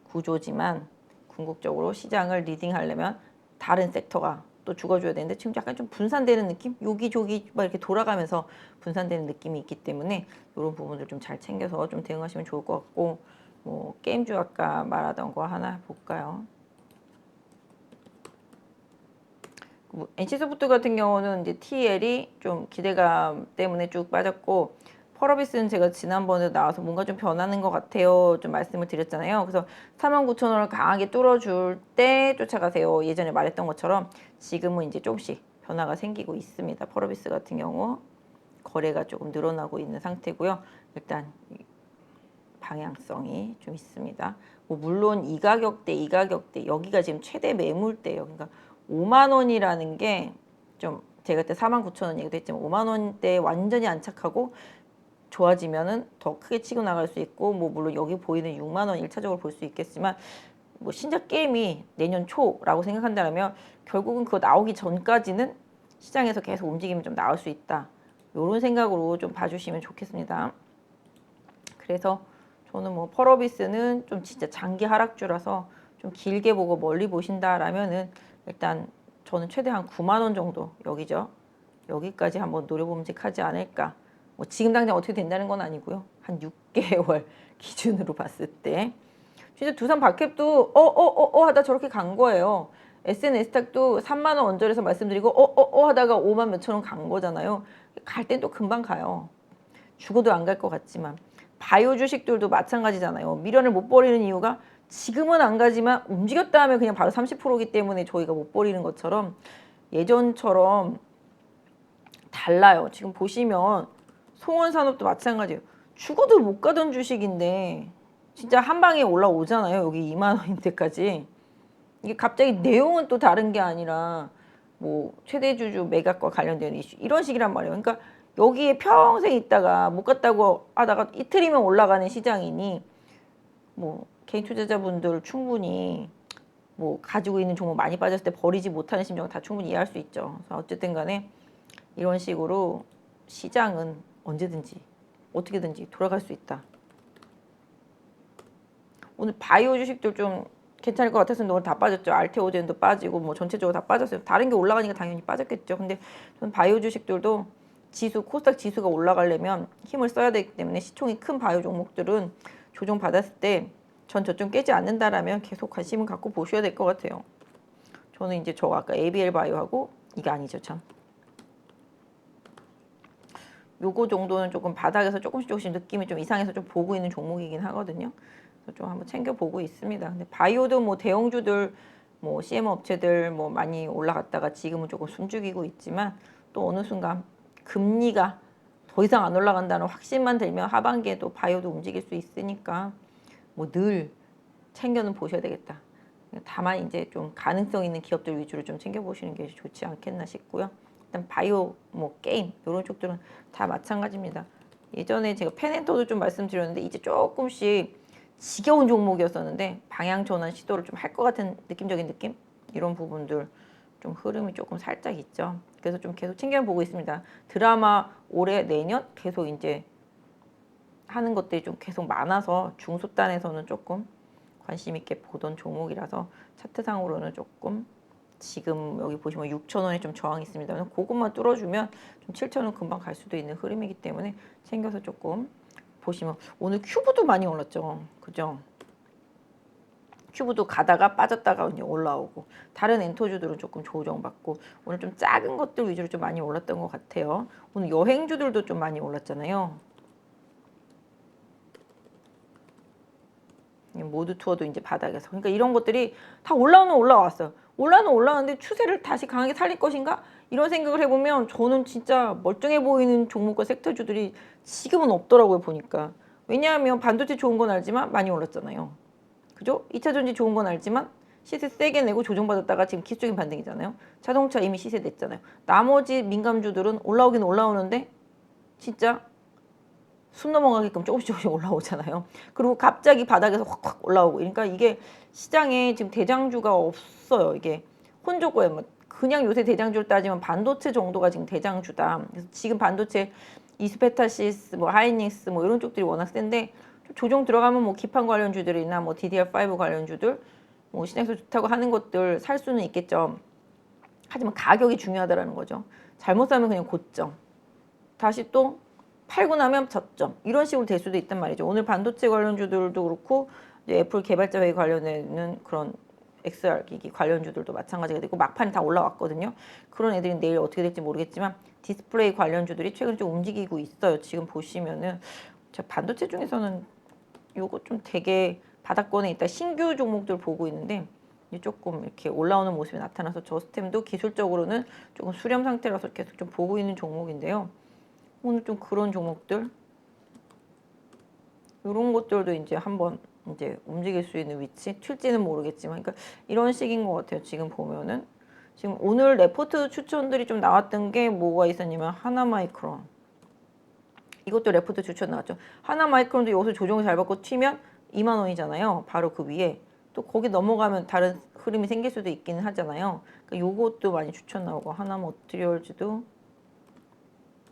구조지만 궁극적으로 시장을 리딩하려면 다른 섹터가 또 죽어줘야 되는데 지금 약간 좀 분산되는 느낌? 여기저기 막 이렇게 돌아가면서 분산되는 느낌이 있기 때문에 이런 부분들 좀 잘 챙겨서 좀 대응하시면 좋을 것 같고, 뭐 게임주 아까 말하던 거 하나 볼까요? 뭐 NC소프트 같은 경우는 이제 TL이 좀 기대감 때문에 쭉 빠졌고, 펄어비스는 제가 지난번에 나와서 뭔가 좀 변하는 것 같아요 좀 말씀을 드렸잖아요. 그래서 49,000원을 강하게 뚫어줄 때 쫓아가세요. 예전에 말했던 것처럼 지금은 이제 조금씩 변화가 생기고 있습니다. 펄어비스 같은 경우 거래가 조금 늘어나고 있는 상태고요. 일단 방향성이 좀 있습니다. 뭐 물론 이 가격대 여기가 지금 최대 매물대예요. 그러니까 5만 원이라는 게 좀 제가 그때 49,000원 얘기도 했지만 5만 원대에 완전히 안착하고 좋아지면은 더 크게 치고 나갈 수 있고, 뭐 물론 여기 보이는 6만 원 1차적으로 볼 수 있겠지만, 뭐 신작 게임이 내년 초라고 생각한다면 결국은 그거 나오기 전까지는 시장에서 계속 움직임이 좀 나올 수 있다. 이런 생각으로 좀 봐주시면 좋겠습니다. 그래서 저는 뭐 펄어비스는 좀 진짜 장기 하락주라서 좀 길게 보고 멀리 보신다라면은 일단 저는 최대한 9만 원 정도 여기죠. 여기까지 한번 노려봄직하지 않을까. 뭐 지금 당장 어떻게 된다는 건 아니고요. 한 6개월 기준으로 봤을 때 진짜 두산 박캡도 하다 저렇게 간 거예요. SNS탁도 3만 원 언저리에서 말씀드리고 하다가 5만 몇천 원 간 거잖아요. 갈 땐 또 금방 가요. 죽어도 안 갈 것 같지만. 바이오 주식들도 마찬가지잖아요. 미련을 못 버리는 이유가 지금은 안 가지만 움직였다 하면 그냥 바로 30%이기 때문에 저희가 못 버리는 것처럼 예전처럼 달라요. 지금 보시면 송원산업도 마찬가지예요. 죽어도 못 가던 주식인데 진짜 한 방에 올라오잖아요. 여기 2만 원인데까지. 이게 갑자기 내용은 또 다른 게 아니라 뭐 최대주주 매각과 관련된 이슈 이런 식이란 말이에요. 그러니까 여기에 평생 있다가 못 갔다고 하다가 이틀이면 올라가는 시장이니 뭐 개인 투자자분들 충분히 뭐 가지고 있는 종목 많이 빠졌을 때 버리지 못하는 심정은 다 충분히 이해할 수 있죠. 그래서 어쨌든 간에 이런 식으로 시장은 언제든지 어떻게든지 돌아갈 수 있다. 오늘 바이오 주식들 좀 괜찮을 것 같았는데 오늘 다 빠졌죠. 알테오젠도 빠지고 뭐 전체적으로 다 빠졌어요. 다른 게 올라가니까 당연히 빠졌겠죠. 근데 전 바이오 주식들도 지수 코스닥 지수가 올라가려면 힘을 써야 되기 때문에 시총이 큰 바이오 종목들은 조정 받았을 때 전 저점 깨지 않는다라면 계속 관심을 갖고 보셔야 될 것 같아요. 저는 이제 저 아까 ABL 바이오하고 이게 아니죠 참. 요거 정도는 조금 바닥에서 조금씩 느낌이 좀 이상해서 좀 보고 있는 종목이긴 하거든요. 그래서 좀 한번 챙겨보고 있습니다. 근데 바이오도 뭐 대형주들, 뭐 CM 업체들 뭐 많이 올라갔다가 지금은 조금 숨죽이고 있지만 또 어느 순간 금리가 더 이상 안 올라간다는 확신만 들면 하반기에도 바이오도 움직일 수 있으니까 뭐 늘 챙겨는 보셔야 되겠다. 다만 이제 좀 가능성 있는 기업들 위주로 좀 챙겨보시는 게 좋지 않겠나 싶고요. 일단 바이오, 뭐 게임 이런 쪽들은 다 마찬가지입니다. 예전에 제가 펜앤토도 좀 말씀드렸는데 이제 조금씩 지겨운 종목이었었는데 방향 전환 시도를 좀 할 것 같은 느낌적인 느낌? 이런 부분들 좀 흐름이 조금 살짝 있죠. 그래서 좀 계속 챙겨보고 있습니다. 드라마 올해 내년 계속 이제 하는 것들이 좀 계속 많아서 중소단에서는 조금 관심 있게 보던 종목이라서 차트상으로는 조금 지금 여기 보시면 6,000원에 좀 저항이 있습니다. 그것만 뚫어주면 좀 7,000원 금방 갈 수도 있는 흐름이기 때문에 챙겨서 조금 보시면 오늘 큐브도 많이 올랐죠. 그죠? 큐브도 가다가 빠졌다가 이제 올라오고 다른 엔터주들은 조금 조정받고 오늘 좀 작은 것들 위주로 좀 많이 올랐던 것 같아요. 오늘 여행주들도 좀 많이 올랐잖아요. 모두 투어도 이제 바닥에서. 그러니까 이런 것들이 다 올라왔어요. 올라왔는데 추세를 다시 강하게 살릴 것인가? 이런 생각을 해보면 저는 진짜 멀쩡해 보이는 종목과 섹터주들이 지금은 없더라고요, 보니까. 왜냐하면 반도체 좋은 건 알지만 많이 올랐잖아요. 그죠? 2차 전지 좋은 건 알지만 시세 세게 내고 조정받았다가 지금 기술적인 반등이잖아요. 자동차 이미 시세 냈잖아요. 나머지 민감주들은 올라오긴 올라오는데 진짜 숨 넘어가게끔 조금씩 올라오잖아요. 그리고 갑자기 바닥에서 확 올라오고. 그러니까 이게 시장에 지금 대장주가 없어요. 이게 혼조고요. 그냥 요새 대장주를 따지면 반도체 정도가 지금 대장주다. 그래서 지금 반도체 이스페타시스, 뭐 하이닉스 뭐 이런 쪽들이 워낙 센데 조정 들어가면 뭐 기판 관련주들이나 뭐 DDR5 관련주들 뭐 시장에서 좋다고 하는 것들 살 수는 있겠죠. 하지만 가격이 중요하다라는 거죠. 잘못 사면 그냥 고점, 다시 또 팔고 나면 저점, 이런 식으로 될 수도 있단 말이죠. 오늘 반도체 관련주들도 그렇고 이제 애플 개발자 회의 관련되는 그런 XR 기기 관련주들도 마찬가지가 되고 막판이 다 올라왔거든요. 그런 애들이 내일 어떻게 될지 모르겠지만 디스플레이 관련주들이 최근에 좀 움직이고 있어요. 지금 보시면은 제가 반도체 중에서는 요거 좀 되게 바닥권에 있다 신규 종목들 보고 있는데 조금 이렇게 올라오는 모습이 나타나서 저스템도 기술적으로는 조금 수렴 상태라서 계속 좀 보고 있는 종목인데요. 오늘 좀 그런 종목들 이런 것들도 이제 한번 이제 움직일 수 있는 위치 튈지는 모르겠지만 그러니까 이런 식인 것 같아요. 지금 보면은 지금 오늘 레포트 추천들이 좀 나왔던 게 뭐가 있었냐면 하나마이크론 이것도 레포트 추천 나왔죠. 하나마이크론도 여기서 조정을 잘 받고 튀면 2만 원이잖아요. 바로 그 위에 또 거기 넘어가면 다른 흐름이 생길 수도 있기는 하잖아요. 그러니까 요것도 많이 추천 나오고 하나머티리얼즈도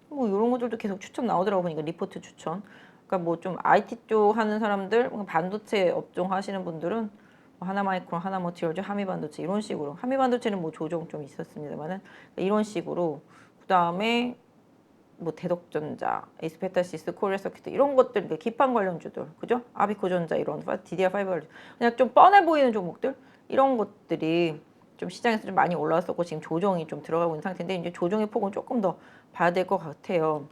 뭐 이런 것들도 계속 추천 나오더라고 보니까 리포트 추천. 그러니까 뭐 좀 IT 쪽 하는 사람들, 반도체 업종 하시는 분들은 뭐 하나마이크론, 하나머티리얼즈, 하미반도체 이런 식으로. 하미반도체는 뭐 조정 좀 있었습니다만은 이런 식으로. 그 다음에 뭐 대덕전자, 에스페타시스, 코리아서킷 이런 것들, 그러니까 기판 관련주들, 그죠? 아비코전자 이런 DDR5 관련, 그냥 좀 뻔해 보이는 종목들 이런 것들이 좀 시장에서 좀 많이 올라왔었고 지금 조정이 좀 들어가고 있는 상태인데 이제 조정의 폭은 조금 더 봐야 될 것 같아요.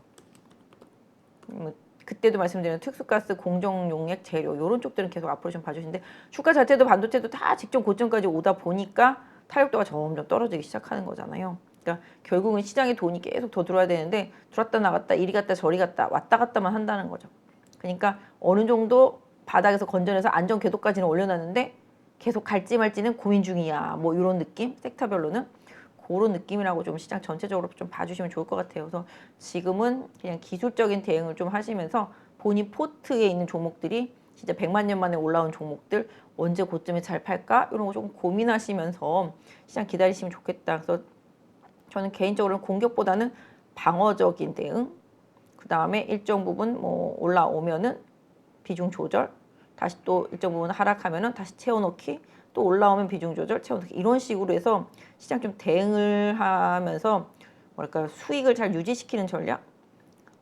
그때도 말씀드린 특수가스, 공정용액, 재료 이런 쪽들은 계속 앞으로 좀 봐주시는데 주가 자체도 반도체도 다 직전 고점까지 오다 보니까 타격도가 점점 떨어지기 시작하는 거잖아요. 그러니까 결국은 시장에 돈이 계속 더 들어와야 되는데 들어왔다 나갔다 이리 갔다 저리 갔다 왔다 갔다만 한다는 거죠. 그러니까 어느 정도 바닥에서 건전해서 안정 궤도까지는 올려놨는데 계속 갈지 말지는 고민 중이야. 뭐 이런 느낌? 섹터별로는 그런 느낌이라고 좀 시장 전체적으로 좀 봐주시면 좋을 것 같아요. 그래서 지금은 그냥 기술적인 대응을 좀 하시면서 본인 포트에 있는 종목들이 진짜 100만 년 만에 올라온 종목들 언제 고점에 잘 팔까? 이런 거 좀 고민하시면서 시장 기다리시면 좋겠다. 그래서 저는 개인적으로는 공격보다는 방어적인 대응, 그 다음에 일정 부분 뭐 올라오면은 비중 조절, 다시 또 일정 부분 하락하면은 다시 채워넣기, 또 올라오면 비중 조절, 채워넣기 이런 식으로 해서 시장 좀 대응을 하면서 뭐랄까 수익을 잘 유지시키는 전략,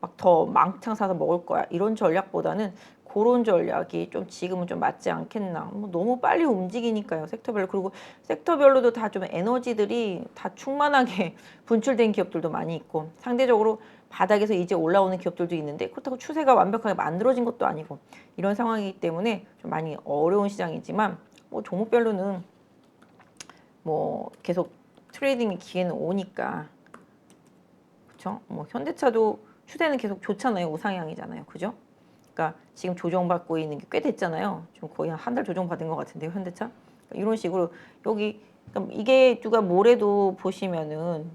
막 더 망창 사서 먹을 거야 이런 전략보다는 그런 전략이 좀 지금은 좀 맞지 않겠나. 뭐 너무 빨리 움직이니까요 섹터별로. 그리고 섹터별로도 다 좀 에너지들이 다 충만하게 분출된 기업들도 많이 있고 상대적으로 바닥에서 이제 올라오는 기업들도 있는데 그렇다고 추세가 완벽하게 만들어진 것도 아니고 이런 상황이기 때문에 좀 많이 어려운 시장이지만 뭐 종목별로는 뭐 계속 트레이딩의 기회는 오니까 그렇죠. 뭐 현대차도 추세는 계속 좋잖아요. 우상향이잖아요. 그죠? 그러니까 지금 조정받고 있는 게 꽤 됐잖아요. 지금 거의 한 달 조정받은 것 같은데요. 현대차. 그러니까 이런 식으로 여기 그러니까 이게 누가 뭐래도 보시면은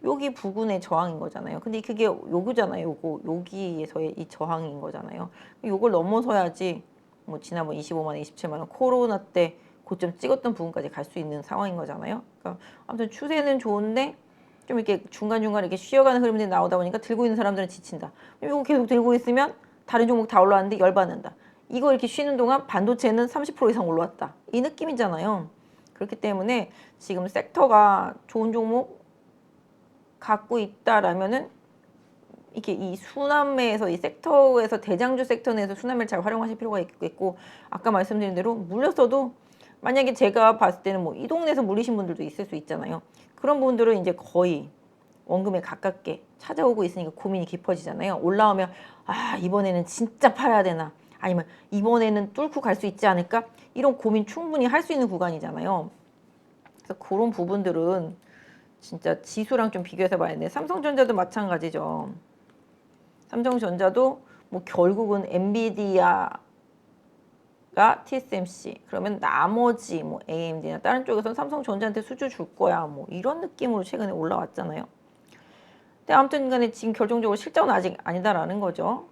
여기 부근의 저항인 거잖아요. 근데 그게 요거잖아요. 요거 여기에서의 이 저항인 거잖아요. 요걸 넘어서야지 뭐 지난번 25만 원, 27만 원 코로나 때 고점 찍었던 부분까지 갈 수 있는 상황인 거잖아요. 그러니까 아무튼 추세는 좋은데 좀 이렇게 중간중간 이렇게 쉬어가는 흐름들이 나오다 보니까 들고 있는 사람들은 지친다. 이거 계속 들고 있으면 다른 종목 다 올라왔는데 열받는다. 이거 이렇게 쉬는 동안 반도체는 30% 이상 올라왔다. 이 느낌이잖아요. 그렇기 때문에 지금 섹터가 좋은 종목 갖고 있다라면은 이렇게 이 순환매에서 이 섹터에서 대장주 섹터 내에서 순환매를 잘 활용하실 필요가 있겠고 아까 말씀드린 대로 물렸어도 만약에 제가 봤을 때는 뭐 이 동네에서 물리신 분들도 있을 수 있잖아요. 그런 분들은 이제 거의 원금에 가깝게 찾아오고 있으니까 고민이 깊어지잖아요. 올라오면 아 이번에는 진짜 팔아야 되나 아니면 이번에는 뚫고 갈 수 있지 않을까 이런 고민 충분히 할 수 있는 구간이잖아요. 그래서 그런 부분들은 진짜 지수랑 좀 비교해서 봐야 돼. 삼성전자도 마찬가지죠. 삼성전자도 뭐 결국은 엔비디아가 TSMC 그러면 나머지 뭐 AMD나 다른 쪽에서는 삼성전자한테 수주 줄 거야 뭐 이런 느낌으로 최근에 올라왔잖아요. 근데 아무튼 간에 지금 결정적으로 실적은 아직 아니다라는 거죠.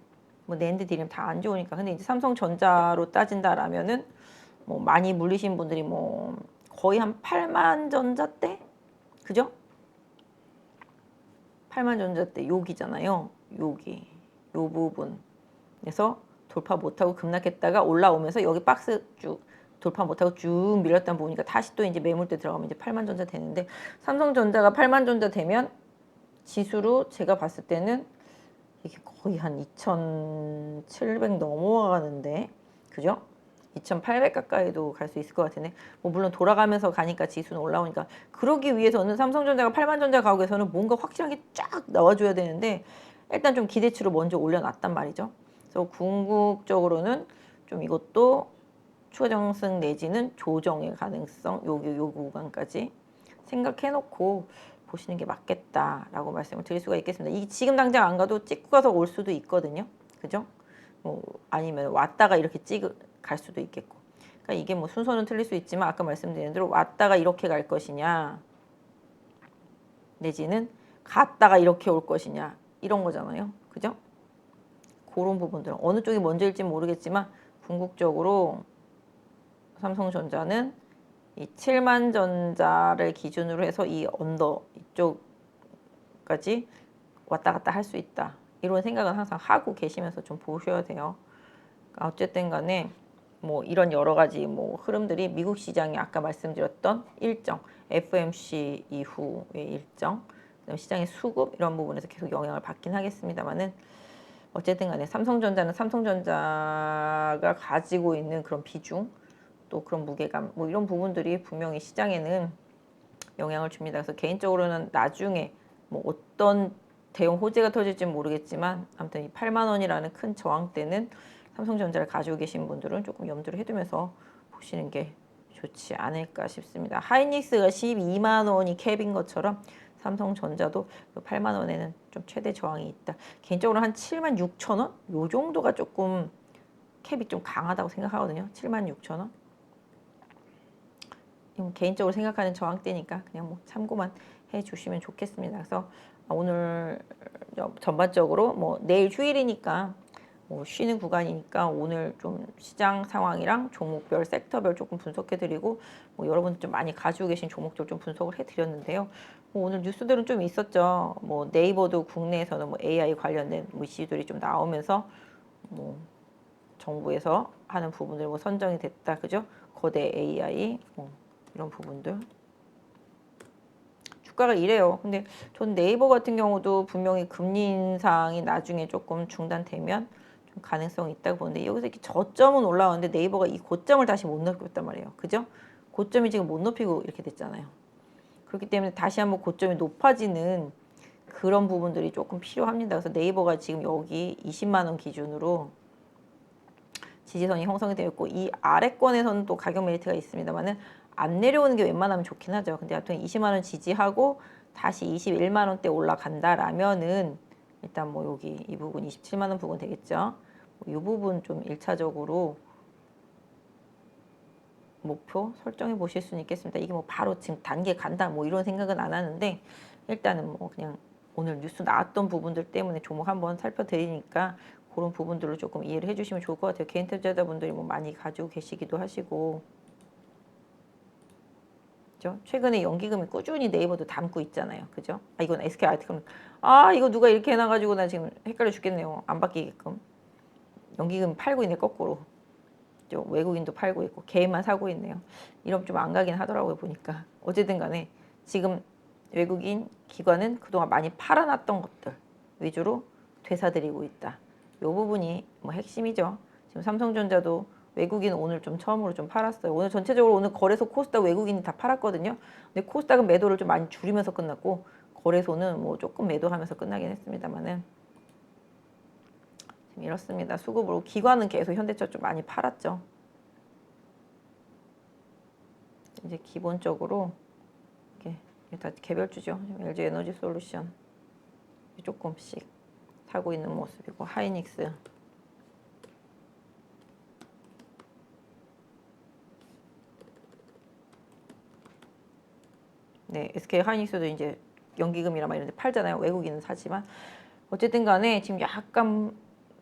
뭐 낸드 디램 다 안 좋으니까. 근데 이제 삼성전자로 따진다라면은 뭐 많이 물리신 분들이 뭐 거의 한 8만 전자대 그죠? 8만 전자대 여기잖아요. 여기 요 부분에서 돌파 못하고 급락했다가 올라오면서 여기 박스 쭉 돌파 못하고 쭉 밀렸다 보니까 다시 또 이제 매물대 들어가면 이제 8만전자 되는데 삼성전자가 8만전자 되면 지수로 제가 봤을 때는 이게 거의 한 2,700 넘어가는데 그죠? 2,800 가까이도 갈 수 있을 것 같은데 뭐 물론 돌아가면서 가니까 지수는 올라오니까 그러기 위해서는 삼성전자가 8만전자 가기 위해서는 뭔가 확실하게 쫙 나와줘야 되는데 일단 좀 기대치로 먼저 올려놨단 말이죠. 그래서 궁극적으로는 좀 이것도 추가 정승 내지는 조정의 가능성 요 구간까지 생각해놓고 보시는 게 맞겠다라고 말씀을 드릴 수가 있겠습니다. 이 지금 당장 안 가도 찍고 가서 올 수도 있거든요. 그죠? 뭐 아니면 왔다가 이렇게 갈 수도 있겠고. 그러니까 이게 뭐 순서는 틀릴 수 있지만 아까 말씀드린 대로 왔다가 이렇게 갈 것이냐 내지는 갔다가 이렇게 올 것이냐 이런 거잖아요. 그죠? 그런 부분들은 어느 쪽이 먼저일지 모르겠지만 궁극적으로 삼성전자는 이 7만 전자를 기준으로 해서 이 언더 이쪽까지 왔다 갔다 할 수 있다. 이런 생각은 항상 하고 계시면서 좀 보셔야 돼요. 그러니까 어쨌든 간에 뭐 이런 여러 가지 뭐 흐름들이 미국 시장이 아까 말씀드렸던 일정, FMC 이후의 일정, 그다음에 시장의 수급 이런 부분에서 계속 영향을 받긴 하겠습니다만은 어쨌든 간에 삼성전자는 삼성전자가 가지고 있는 그런 비중 또 그런 무게감 뭐 이런 부분들이 분명히 시장에는 영향을 줍니다. 그래서 개인적으로는 나중에 뭐 어떤 대형 호재가 터질지는 모르겠지만 아무튼 이 8만 원이라는 큰 저항대는 삼성전자를 가지고 계신 분들은 조금 염두를 해두면서 보시는 게 좋지 않을까 싶습니다. 하이닉스가 12만 원이 캡인 것처럼 삼성전자도 8만 원에는 좀 최대 저항이 있다. 개인적으로 한 7만 6천 원? 요 정도가 조금 캡이 좀 강하다고 생각하거든요. 7만 6천 원. 개인적으로 생각하는 저항대니까 그냥 뭐 참고만 해주시면 좋겠습니다. 그래서 오늘 전반적으로 뭐 내일 휴일이니까 뭐 쉬는 구간이니까 오늘 좀 시장 상황이랑 종목별 섹터별 조금 분석해드리고 뭐 여러분들 좀 많이 가지고 계신 종목들 좀 분석을 해드렸는데요. 뭐 오늘 뉴스들은 좀 있었죠. 뭐 네이버도 국내에서는 뭐 AI 관련된 뭐 이슈들이 좀 나오면서 뭐 정부에서 하는 부분들 뭐 선정이 됐다, 그죠? 거대 AI 뭐 이런 부분들. 주가가 이래요. 근데 전 네이버 같은 경우도 분명히 금리 인상이 나중에 조금 중단되면 좀 가능성이 있다고 보는데 여기서 이렇게 저점은 올라오는데 네이버가 이 고점을 다시 못 높였단 말이에요. 그죠? 고점이 지금 못 높이고 이렇게 됐잖아요. 그렇기 때문에 다시 한번 고점이 높아지는 그런 부분들이 조금 필요합니다. 그래서 네이버가 지금 여기 20만 원 기준으로 지지선이 형성이 되어 있고 이 아래권에서는 또 가격 메리트가 있습니다만은 안 내려오는 게 웬만하면 좋긴 하죠. 근데 하여튼 20만 원 지지하고 다시 21만 원대 올라간다라면은 일단 뭐 여기 이 부분 27만 원 부분 되겠죠. 이 부분 좀 1차적으로 목표 설정해 보실 수는 있겠습니다. 이게 뭐 바로 지금 단계 간다 뭐 이런 생각은 안 하는데 일단은 뭐 그냥 오늘 뉴스 나왔던 부분들 때문에 종목 한번 살펴드리니까 그런 부분들을 조금 이해를 해주시면 좋을 것 같아요. 개인 투자자분들이 뭐 많이 가지고 계시기도 하시고 그죠? 최근에 연기금이 꾸준히 네이버도 담고 있잖아요. 그죠? 아 이건 SK 아이템 아 이거 누가 이렇게 해놔가지고 나 지금 헷갈려 죽겠네요. 안 바뀌게끔 연기금 팔고 있네 거꾸로 외국인도 팔고 있고 개인만 사고 있네요. 이러면 좀 안 가긴 하더라고요 보니까. 어쨌든 간에 지금 외국인 기관은 그동안 많이 팔아놨던 것들 위주로 되사들이고 있다. 이 부분이 뭐 핵심이죠. 지금 삼성전자도 외국인 오늘 좀 처음으로 좀 팔았어요. 오늘 전체적으로 오늘 거래소 코스닥 외국인이 다 팔았거든요. 근데 코스닥은 매도를 좀 많이 줄이면서 끝났고 거래소는 뭐 조금 매도하면서 끝나긴 했습니다만은 지금 이렇습니다. 수급으로 기관은 계속 현대차 좀 많이 팔았죠. 이제 기본적으로 이렇게 다 개별주죠. LG 에너지 솔루션 조금씩 사고 있는 모습이고 하이닉스 네, SK 하이닉스도 이제 연기금이나 막 이런 데 팔잖아요. 외국인은 사지만 어쨌든 간에 지금 약간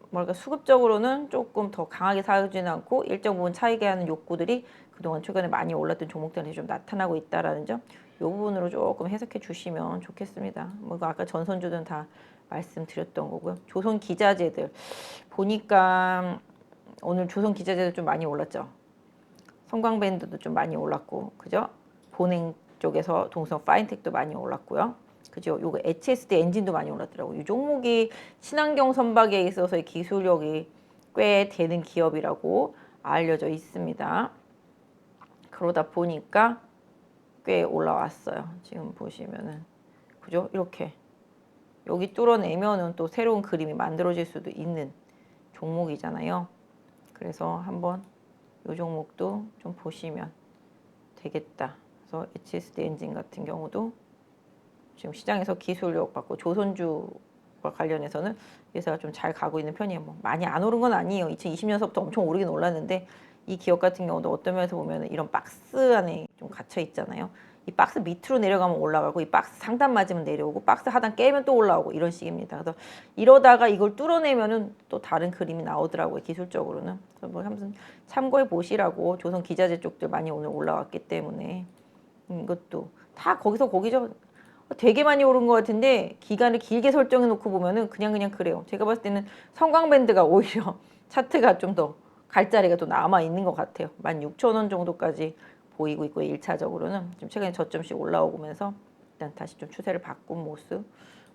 뭐랄까 수급적으로는 조금 더 강하게 사지는 않고 일정 부분 차익에 하는 욕구들이 그동안 최근에 많이 올랐던 종목들한테 좀 나타나고 있다라는 점, 이 부분으로 조금 해석해 주시면 좋겠습니다. 뭐 아까 전선주들은 다 말씀드렸던 거고요. 조선 기자재들 보니까 오늘 조선 기자재들 좀 많이 올랐죠. 성광밴드도 좀 많이 올랐고, 그죠? 본행 쪽에서 동성 파인텍도 많이 올랐고요. 그죠? 요거 HSD 엔진도 많이 올랐더라고요. 이 종목이 친환경 선박에 있어서의 기술력이 꽤 되는 기업이라고 알려져 있습니다. 그러다 보니까 꽤 올라왔어요. 지금 보시면은. 그죠? 이렇게. 여기 뚫어내면은 또 새로운 그림이 만들어질 수도 있는 종목이잖아요. 그래서 한번 이 종목도 좀 보시면 되겠다. 그래서 HSD 엔진 같은 경우도 지금 시장에서 기술력 받고 조선주와 관련해서는 회사가 좀 잘 가고 있는 편이에요. 뭐 많이 안 오른 건 아니에요. 2020년서부터 엄청 오르긴 올랐는데 이 기업 같은 경우도 어떤 면에서 보면 이런 박스 안에 좀 갇혀 있잖아요. 이 박스 밑으로 내려가면 올라가고 이 박스 상단 맞으면 내려오고 박스 하단 깨면 또 올라오고 이런 식입니다. 그래서 이러다가 이걸 뚫어내면은 또 다른 그림이 나오더라고요. 기술적으로는. 그래서 뭐 한번 참고해 보시라고. 조선 기자재 쪽들 많이 오늘 올라왔기 때문에 이것도 다 거기서 거기죠. 되게 많이 오른 것 같은데 기간을 길게 설정해 놓고 보면은 그냥 그래요. 제가 봤을 때는 성광밴드가 오히려 차트가 좀 더 갈 자리가 또 남아 있는 것 같아요. 16,000원 정도까지 보이고 있고 1차적으로는 지금 최근에 저점씩 올라오면서 일단 다시 좀 추세를 바꾼 모습,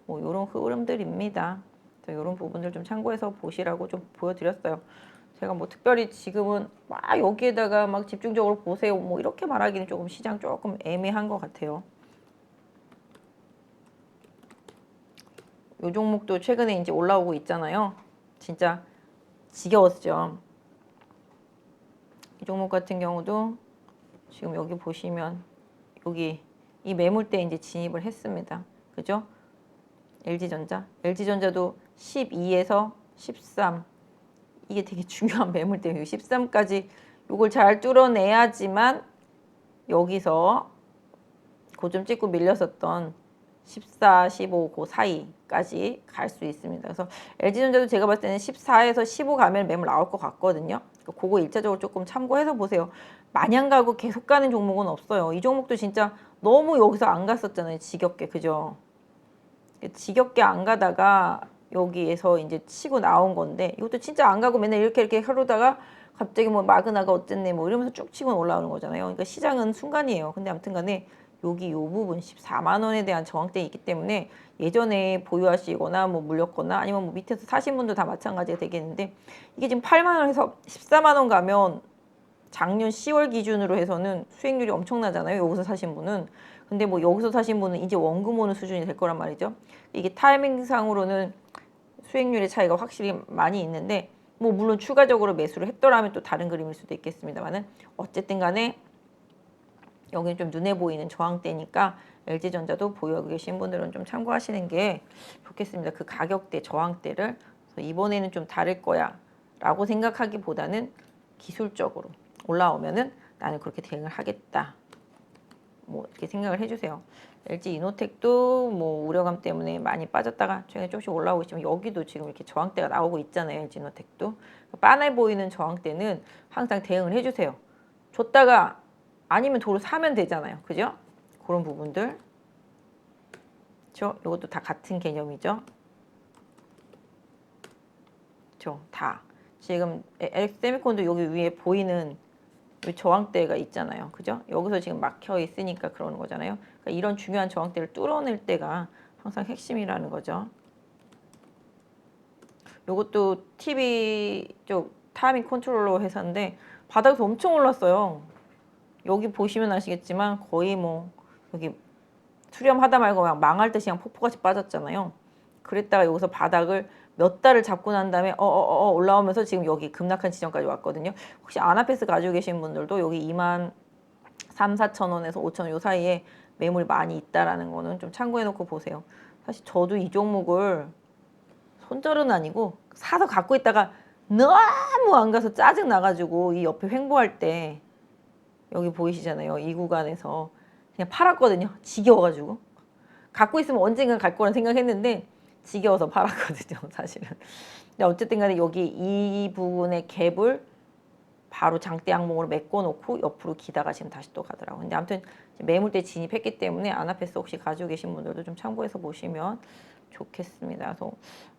뭐 이런 흐름들입니다. 이런 부분들 좀 참고해서 보시라고 좀 보여드렸어요. 제가 뭐 특별히 지금은 막 여기에다가 막 집중적으로 보세요 뭐 이렇게 말하기는 조금 시장 조금 애매한 것 같아요. 요 종목도 최근에 이제 올라오고 있잖아요. 진짜 지겨웠죠. 이 종목 같은 경우도 지금 여기 보시면 여기 이 매물대에 이제 진입을 했습니다. 그죠? LG전자도 12에서 13 이게 되게 중요한 매물대예요. 13까지 요걸 잘 뚫어내야지만 여기서 고점 찍고 밀렸었던 14, 15, 그 사이까지 갈 수 있습니다. 그래서 LG전자도 제가 봤을 때는 14에서 15 가면 매물 나올 것 같거든요. 그거 1차적으로 조금 참고해서 보세요. 마냥 가고 계속 가는 종목은 없어요. 이 종목도 진짜 너무 여기서 안 갔었잖아요. 지겹게. 그죠? 지겹게 안 가다가 여기에서 이제 치고 나온 건데 이것도 진짜 안 가고 맨날 이렇게 흐르다가 갑자기 뭐 마그나가 어쨌네 뭐 이러면서 쭉 치고 올라오는 거잖아요. 그러니까 시장은 순간이에요. 근데 아무튼 간에 여기 요 부분 14만 원에 대한 저항대가 있기 때문에 예전에 보유하시거나 뭐 물렸거나 아니면 뭐 밑에서 사신 분도 다 마찬가지가 되겠는데 이게 지금 8만 원에서 14만 원 가면 작년 10월 기준으로 해서는 수익률이 엄청나잖아요. 여기서 사신 분은. 근데 뭐 여기서 사신 분은 이제 원금 오는 수준이 될 거란 말이죠. 이게 타이밍상으로는 수익률의 차이가 확실히 많이 있는데 뭐 물론 추가적으로 매수를 했더라면 또 다른 그림일 수도 있겠습니다만은 어쨌든 간에 여기는 좀 눈에 보이는 저항대니까 LG전자도 보유하고 계신 분들은 좀 참고하시는 게 좋겠습니다. 그 가격대, 저항대를 이번에는 좀 다를 거야 라고 생각하기보다는 기술적으로 올라오면은 나는 그렇게 대응을 하겠다. 뭐 이렇게 생각을 해주세요. LG 이노텍도 뭐 우려감 때문에 많이 빠졌다가 최근에 조금씩 올라오고 있지만 여기도 지금 이렇게 저항대가 나오고 있잖아요. LG 이노텍도. 빤해 보이는 저항대는 항상 대응을 해주세요. 줬다가 아니면 도로 사면 되잖아요. 그죠? 그런 부분들. 그렇죠? 이것도 다 같은 개념이죠. 그렇죠? 다. 지금 LX 세미콘도 여기 위에 보이는 저항대가 있잖아요. 그죠? 여기서 지금 막혀 있으니까 그러는 거잖아요. 그러니까 이런 중요한 저항대를 뚫어낼 때가 항상 핵심이라는 거죠. 요것도 TV 쪽 타이밍 컨트롤러 회사인데 바닥에서 엄청 올랐어요. 여기 보시면 아시겠지만 거의 뭐 여기 수렴하다 말고 그냥 망할 듯이 그냥 폭포같이 빠졌잖아요. 그랬다가 여기서 바닥을 몇 달을 잡고 난 다음에 올라오면서 지금 여기 급락한 지점까지 왔거든요. 혹시 아나페스 가지고 계신 분들도 여기 2만 3, 4천 원에서 5천 원 요 사이에 매물이 많이 있다라는 거는 좀 참고해 놓고 보세요. 사실 저도 이 종목을 손절은 아니고 사서 갖고 있다가 너무 안 가서 짜증 나가지고 이 옆에 횡보할 때 여기 보이시잖아요. 이 구간에서 그냥 팔았거든요. 지겨워가지고. 갖고 있으면 언젠간 갈 거란 생각했는데 지겨워서 팔았거든요. 사실은. 근데 어쨌든 간에 여기 이 부분의 갭을 바로 장대 항목으로 메꿔놓고 옆으로 기다가 지금 다시 또 가더라고요. 근데 아무튼 매물대 진입했기 때문에 아나페스 혹시 가지고 계신 분들도 좀 참고해서 보시면 좋겠습니다. 그래서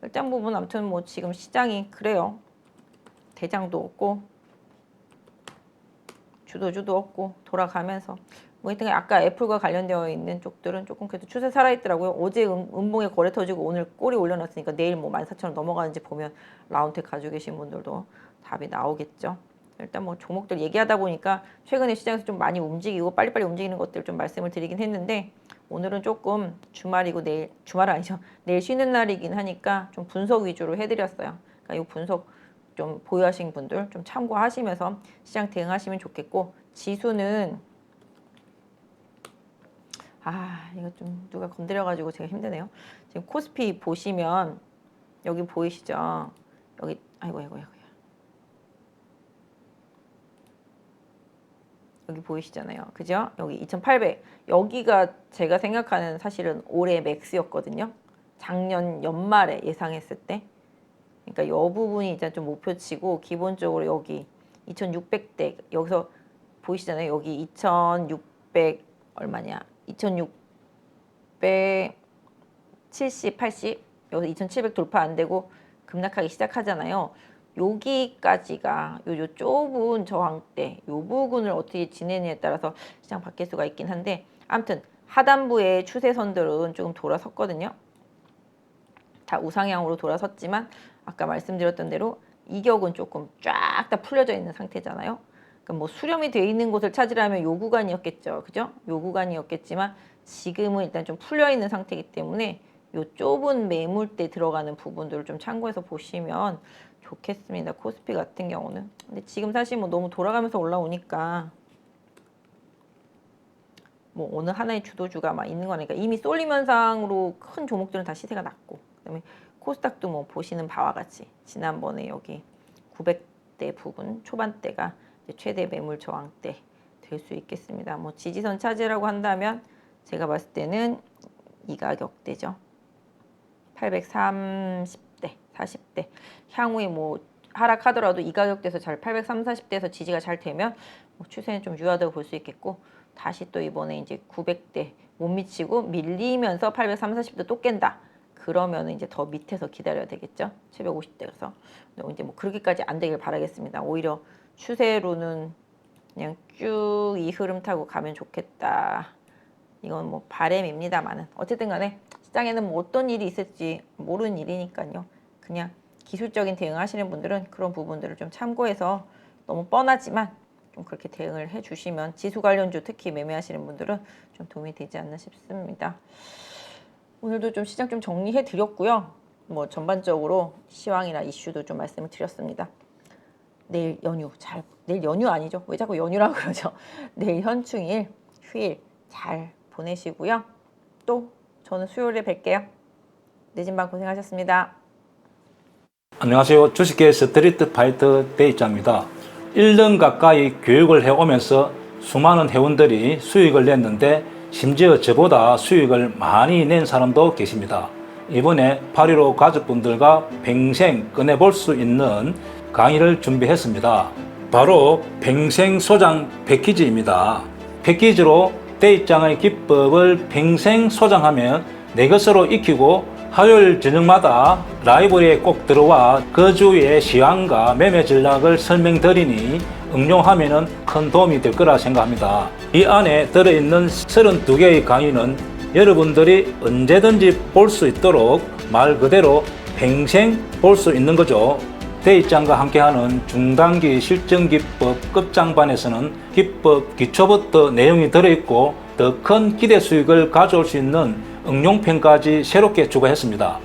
일단 부분 아무튼 뭐 지금 시장이 그래요. 대장도 없고 주도주도 없고 돌아가면서 뭐 하여튼 아까 애플과 관련되어 있는 쪽들은 조금 그래도 추세 살아있더라고요. 어제 음봉에 거래 터지고 오늘 꼬리 올려놨으니까 내일 뭐 14,000원 넘어가는지 보면 라운텍 가지고 계신 분들도 답이 나오겠죠. 일단 뭐 종목들 얘기하다 보니까 최근에 시장에서 좀 많이 움직이고 빨리빨리 움직이는 것들 좀 말씀을 드리긴 했는데 오늘은 조금 주말이고 내일 주말 아니죠. 내일 쉬는 날이긴 하니까 좀 분석 위주로 해드렸어요. 그러니까 이 분석 좀 보유하신 분들 좀 참고하시면서 시장 대응하시면 좋겠고 지수는 이거 좀 누가 건드려가지고 제가 힘드네요. 지금 코스피 보시면 여기 보이시죠? 여기 아이고 여기 보이시잖아요. 그죠? 여기 2,800 여기가 제가 생각하는 사실은 올해 맥스였거든요. 작년 연말에 예상했을 때. 그러니까 이 부분이 일단 좀 목표치고 기본적으로 여기 2,600대 여기서 보이시잖아요. 여기 2,600 얼마냐? 2,670, 80 여기서 2,700 돌파 안 되고 급락하기 시작하잖아요. 여기까지가 요 좁은 저항대 요 부분을 어떻게 지내느냐에 따라서 시장 바뀔 수가 있긴 한데 아무튼 하단부의 추세선들은 조금 돌아섰거든요. 다 우상향으로 돌아섰지만 아까 말씀드렸던 대로 이격은 조금 쫙 다 풀려져 있는 상태잖아요. 그러니까 뭐 수렴이 되어 있는 곳을 찾으려면 요 구간이었겠죠. 그죠? 요 구간이었겠지만 지금은 일단 좀 풀려 있는 상태이기 때문에 요 좁은 매물대 들어가는 부분들을 좀 참고해서 보시면 좋겠습니다. 코스피 같은 경우는. 근데 지금 사실 뭐 너무 돌아가면서 올라오니까 뭐 어느 하나의 주도주가 막 있는 거니까 이미 쏠림 현상으로 큰 종목들은 다 시세가 낮고 그다음에 코스닥도 뭐 보시는 바와 같이 지난번에 여기 900대 부분 초반대가 최대 매물 저항대 될 수 있겠습니다. 뭐 지지선 차지라고 한다면 제가 봤을 때는 이 가격대죠. 830대, 40대. 향후에 뭐 하락하더라도 이 가격대에서 잘 830, 40대에서 지지가 잘 되면 뭐 추세는 좀 유효하다고 볼 수 있겠고 다시 또 이번에 이제 900대 못 미치고 밀리면서 830, 40대 또 깬다. 그러면은 이제 더 밑에서 기다려야 되겠죠. 750대에서. 이제 뭐 그렇게까지 안 되길 바라겠습니다. 오히려 추세로는 그냥 쭉 이 흐름 타고 가면 좋겠다. 이건 뭐 바램입니다만은 어쨌든 간에 시장에는 뭐 어떤 일이 있을지 모르는 일이니까요. 그냥 기술적인 대응하시는 분들은 그런 부분들을 좀 참고해서 너무 뻔하지만 좀 그렇게 대응을 해주시면 지수 관련주 특히 매매하시는 분들은 좀 도움이 되지 않나 싶습니다. 오늘도 좀 시장 좀 정리해 드렸고요. 뭐 전반적으로 시황이나 이슈도 좀 말씀을 드렸습니다. 내일 연휴 아니죠? 왜 자꾸 연휴라고 그러죠? 내일 현충일, 휴일 잘 보내시고요. 또 저는 수요일에 뵐게요. 늦은 밤 고생하셨습니다. 안녕하세요. 주식계 스트리트 파이터 대입자입니다. 1년 가까이 교육을 해오면서 수많은 회원들이 수익을 냈는데 심지어 저보다 수익을 많이 낸 사람도 계십니다. 이번에 8.15 가족분들과 평생 꺼내볼 수 있는 강의를 준비했습니다. 바로 평생 소장 패키지입니다. 패키지로 대입장의 기법을 평생 소장하면 내 것으로 익히고 화요일 저녁마다 라이브러리에 꼭 들어와 그 주의 시황과 매매 전략을 설명드리니 응용하면 큰 도움이 될 거라 생각합니다. 이 안에 들어있는 32개의 강의는 여러분들이 언제든지 볼 수 있도록 말 그대로 평생 볼 수 있는 거죠. 대입장과 함께하는 중단기 실전기법 끝장반에서는 기법 기초부터 내용이 들어있고 더 큰 기대 수익을 가져올 수 있는 응용편까지 새롭게 추가했습니다.